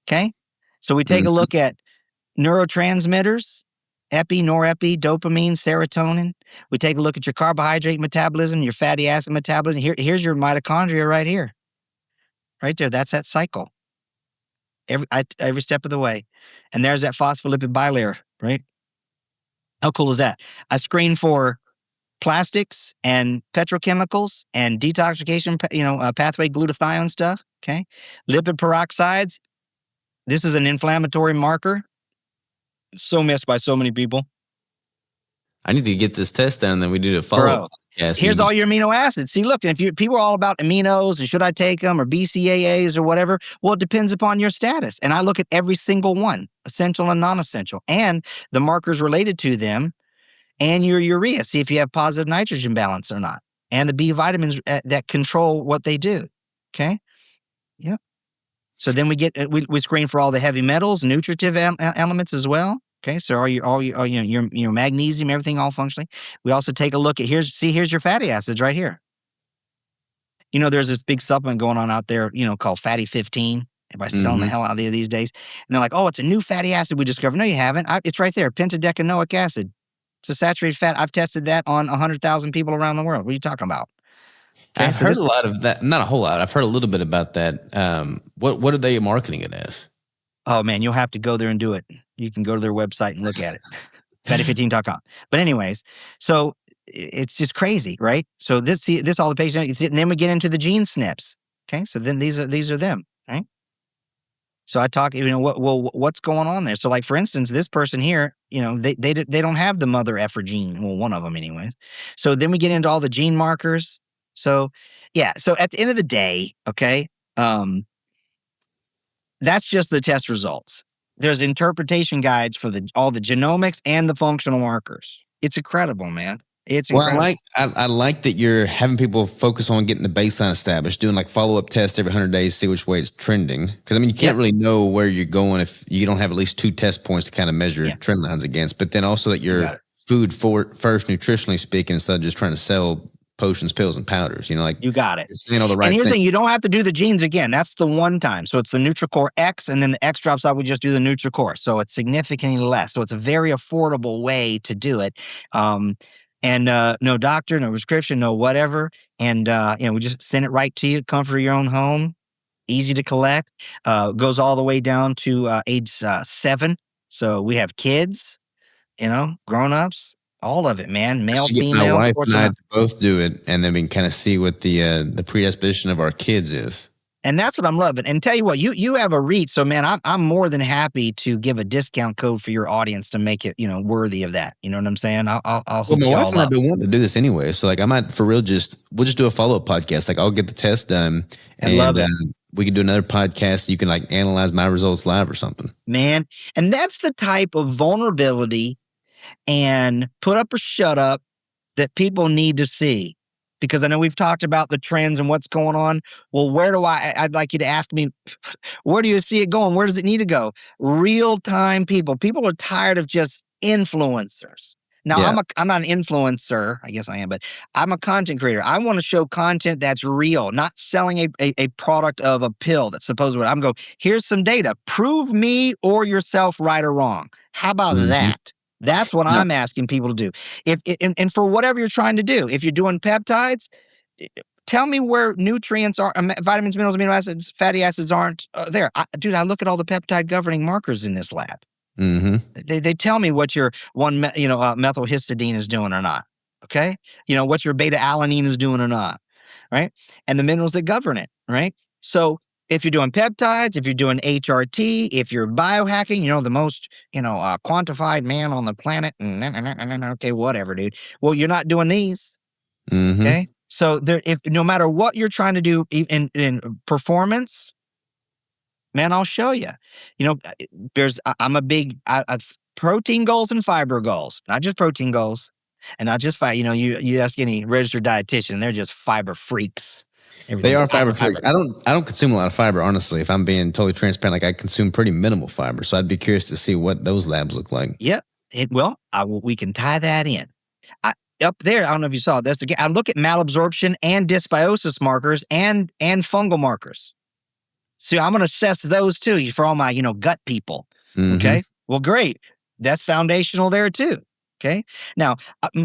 Okay? So we take a look at neurotransmitters, epi, norepi, dopamine, serotonin. We take a look at your carbohydrate metabolism, your fatty acid metabolism. Here's your mitochondria right here. Right there, that's that cycle. Every step of the way. And there's that phospholipid bilayer, right? How cool is that? I screen for plastics and petrochemicals and detoxification, pathway glutathione stuff, okay? Lipid peroxides. This is an inflammatory marker. So missed by so many people. I need to get this test done, and then we do the follow-up. Here's all your amino acids. See, look, if people are all about aminos and should I take them or BCAAs or whatever, well, it depends upon your status. And I look at every single one, essential and non-essential, and the markers related to them and your urea. See if you have positive nitrogen balance or not. And the B vitamins that control what they do. Okay? Yeah. So then we screen for all the heavy metals, nutritive elements as well. Okay, so all your magnesium, everything all functioning. We also take a look at here's your fatty acids right here. There's this big supplement going on out there, called Fatty 15. Everybody's selling the hell out of these days. And they're like, oh, it's a new fatty acid we discovered. No, you haven't. It's right there, pentadecanoic acid. It's a saturated fat. I've tested that on 100,000 people around the world. What are you talking about? Okay, I've heard a lot of that. Not a whole lot. I've heard a little bit about that. What are they marketing it as? Oh, man, you'll have to go there and do it. You can go to their website and look at it, fatty15.com. But anyways, so it's just crazy, right? So this all the patients, and then we get into the gene SNPs. Okay, so then these are them, right? So I talk, what's going on there? So like, for instance, this person here, they don't have the mother effer gene. Well, one of them anyway. So then we get into all the gene markers. So yeah, so at the end of the day, okay, that's just the test results. There's interpretation guides for all the genomics and the functional markers. It's incredible, man. It's incredible. Well, I like that you're having people focus on getting the baseline established, doing like follow-up tests every 100 days, see which way it's trending. Because, you can't really know where you're going if you don't have at least 2 test points to kind of measure trend lines against. But then also that you're food first, nutritionally speaking, instead of just trying to sell potions, pills, and powders. Like you got it. you're saying all the right And here's the things. thing, you don't have to do the genes again. That's the one time. So it's the NutriCore X, and then the X drops out. We just do the NutriCore. So it's significantly less. So it's a very affordable way to do it. And no doctor, no prescription, no whatever. And we just send it right to you, comfort of your own home. Easy to collect. Goes all the way down to age 7. So we have kids, grown-ups, all of it, man. Male, Get my female, wife sports and I and to both do it, and then we can kind of see what the predisposition of our kids is. And that's what I'm loving. And tell you what, you have a reach. So man, I'm more than happy to give a discount code for your audience to make it, worthy of that. You know what I'm saying? I'll hook my you wife all and I up. have been wanting to do this anyway, so like I might for real we'll just do a follow up podcast. Like I'll get the test done, I love it. We can do another podcast. You can like analyze my results live or something, man. And that's the type of vulnerability and put up or shut up that people need to see. Because I know we've talked about the trends and what's going on. Well, I'd like you to ask me, where do you see it going? Where does it need to go? Real time people. People are tired of just influencers. Now, Yeah. I'm not an influencer. I guess I am, but I'm a content creator. I want to show content that's real, not selling a product of a pill that's supposed to. I'm going, here's some data. Prove me or yourself right or wrong. How about that? That's what I'm asking people to do. And for whatever you're trying to do, if you're doing peptides, tell me where nutrients are, vitamins, minerals, amino acids, fatty acids aren't there. I look at all the peptide governing markers in this lab. They tell me what your methylhistidine is doing or not. Okay, what your beta alanine is doing or not, right? And the minerals that govern it, right? So if you're doing peptides, if you're doing HRT, if you're biohacking, the most quantified man on the planet. Okay, whatever, dude. Well, you're not doing these. Okay, so if no matter what you're trying to do in performance. Man, I'll show you. I'm a big protein goals and fiber goals, not just protein goals, and not just fiber. You ask any registered dietitian, they're just fiber freaks. They are fiber freaks. I don't consume a lot of fiber, honestly. If I'm being totally transparent, like I consume pretty minimal fiber, so I'd be curious to see what those labs look like. Yep. We can tie that in. Up there, I don't know if you saw this. I look at malabsorption and dysbiosis markers and fungal markers. So I'm going to assess those too for all my, gut people. Okay. Well, great. That's foundational there too. Okay. Now,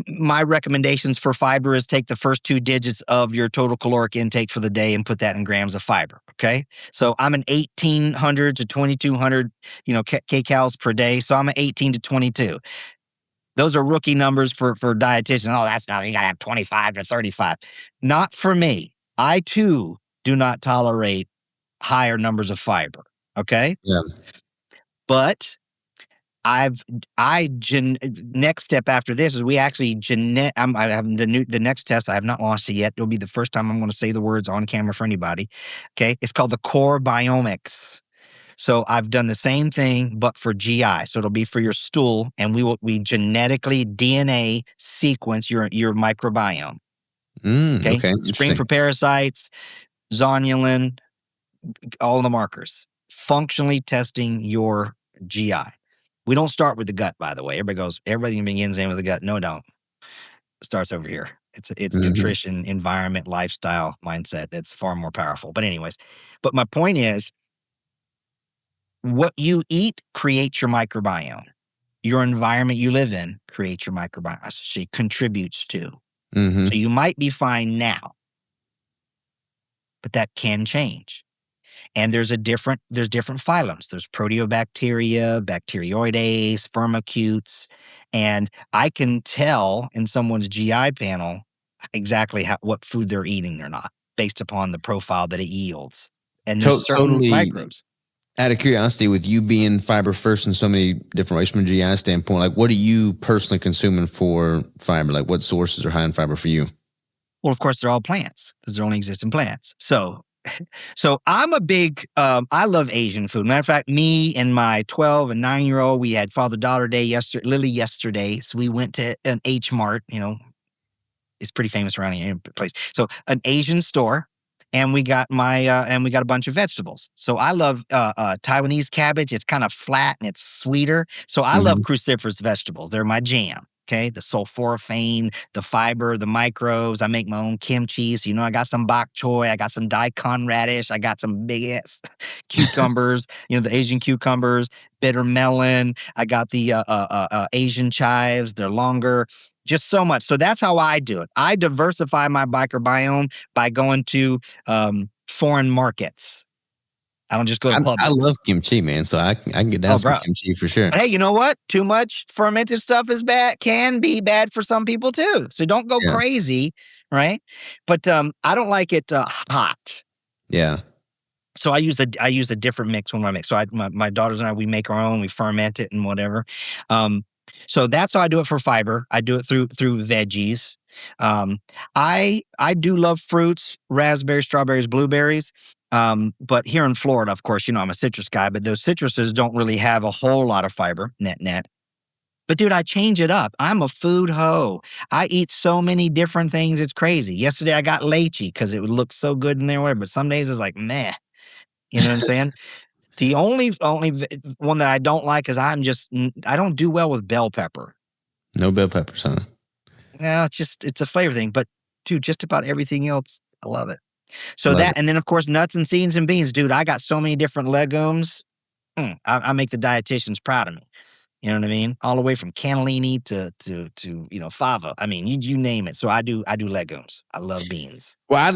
my recommendations for fiber is take the first 2 digits of your total caloric intake for the day and put that in grams of fiber. Okay. So I'm an 1,800 to 2,200, kcals per day. So I'm at 18 to 22. Those are rookie numbers for dietitians. Oh, that's not, you got to have 25 to 35. Not for me. I too do not tolerate higher numbers of fiber. Okay. Yeah. But next step after this is we actually I have the next test. I have not launched it yet. It'll be the first time I'm going to say the words on camera for anybody. Okay. It's called the Core Biomics. So I've done the same thing, but for GI. So it'll be for your stool, and we genetically DNA sequence your microbiome. Okay. Screen for parasites, zonulin, all the markers, functionally testing your GI. We don't start with the gut, by the way. Everybody begins in with the gut. No, don't. It starts over here. It's nutrition, environment, lifestyle, mindset. That's far more powerful. But anyways, my point is, what you eat creates your microbiome. Your environment you live in creates your microbiome. She contributes to. So you might be fine now, but that can change. And there's different phylums. There's proteobacteria, bacteroides, firmicutes, and I can tell in someone's GI panel exactly what food they're eating or not, based upon the profile that it yields. And there's certain microbes. Out of curiosity, with you being fiber first in so many different ways from a GI standpoint, like what are you personally consuming for fiber? Like what sources are high in fiber for you? Well, of course, they're all plants because they're only exist in plants. So I'm a big, I love Asian food. Matter of fact, me and my 12 and 9-year-old, we had Father-Daughter Day yesterday. So we went to an H Mart, it's pretty famous around here place. So an Asian store. And we got a bunch of vegetables. So I love Taiwanese cabbage. It's kind of flat and it's sweeter. So I love cruciferous vegetables. They're my jam. Okay, the sulforaphane, the fiber, the microbes. I make my own kimchi. So, I got some bok choy, I got some daikon radish, I got some big ass cucumbers, the Asian cucumbers, bitter melon. I got the Asian chives. They're longer. Just so much. So that's how I do it. I diversify my microbiome by going to foreign markets. I don't just go to Publix. I love kimchi, man. So I can get down some kimchi for sure. Hey, you know what? Too much fermented stuff is bad. Can be bad for some people too. So don't go crazy, right? But I don't like it hot. Yeah. So I use a different mix when I make. So my daughters and I, we make our own. We ferment it and whatever. So that's how I do it for fiber. I do it through veggies. I do love fruits: raspberries, strawberries, blueberries. But here in Florida, of course, I'm a citrus guy, but those citruses don't really have a whole lot of fiber, net. But dude, I change it up. I'm a food hoe. I eat so many different things. It's crazy. Yesterday I got lychee because it would look so good in there, but some days it's like, meh. You know what I'm saying? The only one that I don't like is I don't do well with bell pepper. No bell peppers, huh? Yeah, it's a flavor thing. But dude, just about everything else, I love it. So and then of course nuts and seeds and beans, dude. I got so many different legumes. I make the dietitians proud of me. You know what I mean? All the way from cannellini to fava. I mean, you name it. So I do legumes. I love beans. Well, I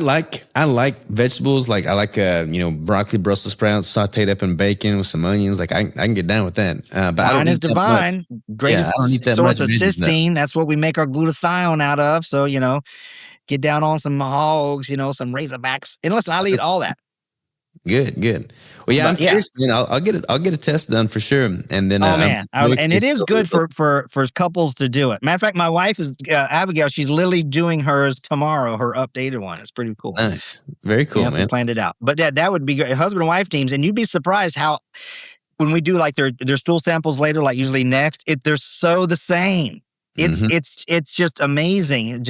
like vegetables. Like I like broccoli, Brussels sprouts, sautéed up in bacon with some onions. Like I can get down with that. But I don't is divine. Greatest I don't eat that source much of cysteine. That's what we make our glutathione out of. So get down on some hogs. Some Razorbacks. And listen, I'll eat all that. Good. Well, yeah, I'm curious, man. I'll get a test done for sure, and then. And it is good for couples to do it. Matter of fact, my wife is Abigail. She's literally doing hers tomorrow. Her updated one. It's pretty cool. Nice, very cool, man. We planned it out, but that would be great. Husband and wife teams, and you'd be surprised how when we do like their stool samples later, like usually next, they're so the same. It's just amazing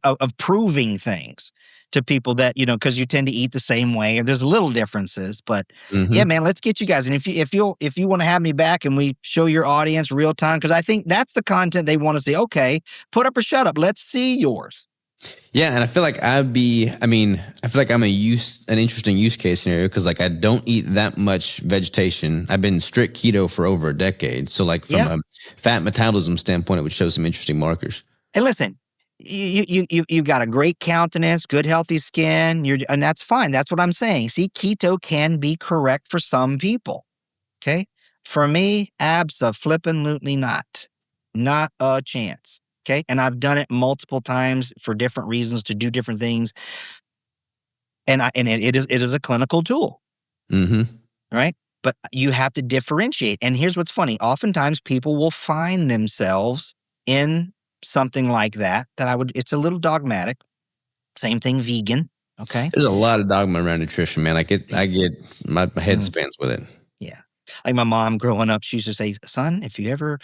of proving things to people that because you tend to eat the same way, and there's little differences. But yeah, man, let's get you guys. And if you want to have me back and we show your audience real time, because I think that's the content they want to see. Okay, put up or shut up. Let's see yours. Yeah, and I feel like I'm an interesting use case scenario because like I don't eat that much vegetation. I've been strict keto for over a decade, so like from a fat metabolism standpoint, it would show some interesting markers. And listen, you've got a great countenance, good healthy skin, and that's fine. That's what I'm saying. See, keto can be correct for some people. Okay, for me, abso-flippin-lutely not a chance. Okay. And I've done it multiple times for different reasons to do different things. And it is a clinical tool. Right. But you have to differentiate. And here's what's funny. Oftentimes people will find themselves in something like that it's a little dogmatic. Same thing, vegan. Okay. There's a lot of dogma around nutrition, man. I get my head spins with it. Yeah. Like my mom growing up, she used to say, son, if you ever,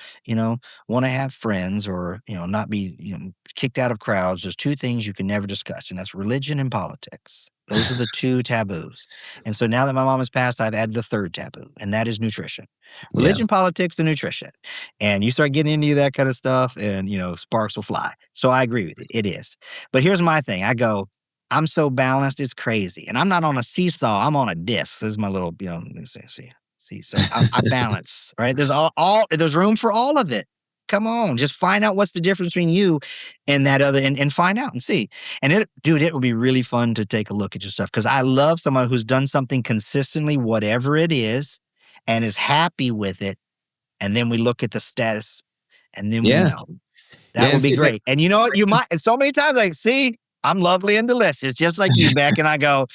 want to have friends or, not be, kicked out of crowds, there's two things you can never discuss, and that's religion and politics. Those are the two taboos. And so now that my mom has passed, I've added the third taboo, and that is nutrition. Religion, politics, and nutrition. And you start getting into that kind of stuff and, sparks will fly. So I agree with it. It is. But here's my thing. I go, I'm so balanced, it's crazy. And I'm not on a seesaw. I'm on a disc. This is my little, see, so I balance, right? There's there's room for all of it. Come on, just find out what's the difference between you and that other, and find out and see. And it would be really fun to take a look at your stuff because I love someone who's done something consistently, whatever it is, and is happy with it. And then we look at the status, and then we know. That would be great. And you know what? You might, so many times, like, see, I'm lovely and delicious, just like you, Beck. And I go,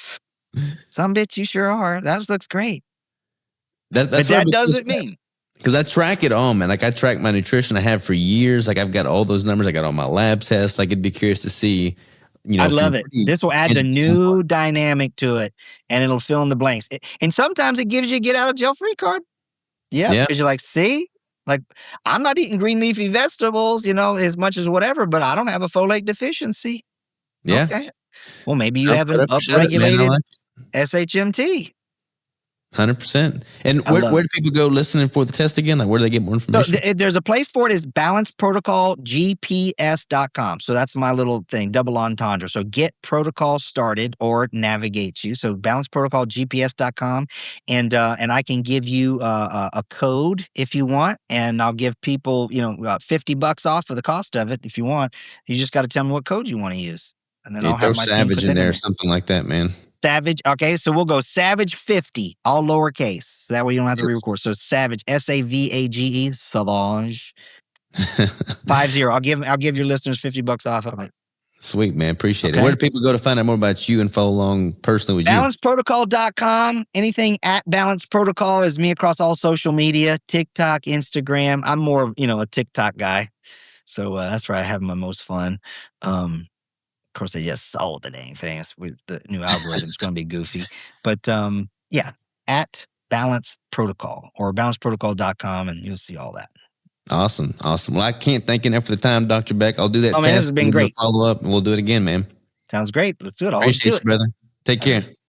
some bitch, you sure are. That looks great. But that doesn't mean. Because I track it all, man. Like I track my nutrition I have for years. Like I've got all those numbers. I got all my lab tests. Like I'd be curious to see, I love it. This will add the new dynamic to it and it'll fill in the blanks. And sometimes it gives you a get out of jail free card. Yeah. Because you're like, see, like I'm not eating green leafy vegetables, as much as whatever, but I don't have a folate deficiency. Yeah. Okay. Well, maybe you have an upregulated SHMT. 100%. And where do people go listening for the test again? Like, where do they get more information? So there's a place for it is balanceprotocolgps.com. So that's my little thing, double entendre. So get protocol started or navigate you. So balanceprotocolgps.com. And I can give you a code if you want. And I'll give people, $50 off for the cost of it if you want. You just got to tell me what code you want to use. And then I'll have my team put Savage in there, something like that, man. Savage. Okay, so we'll go Savage 50, all lowercase. That way you don't have to re-record. So Savage, SAVAGE, Savage 50. I'll give your listeners $50 off of it. Sweet, man. Appreciate it. Where do people go to find out more about you and follow along personally with you? Balanceprotocol.com. Anything at Balance Protocol is me across all social media, TikTok, Instagram. I'm more of, a TikTok guy. So that's where I have my most fun. Of course, they just sold the dang thing. The new algorithm's going to be goofy. But at Balance Protocol or balanceprotocol.com, and you'll see all that. Awesome. Well, I can't thank you enough for the time, Dr. Beck. I'll do that test. Man, this has been great. Follow up, and we'll do it again, man. Sounds great. Let's do it. Appreciate you, brother. Take care.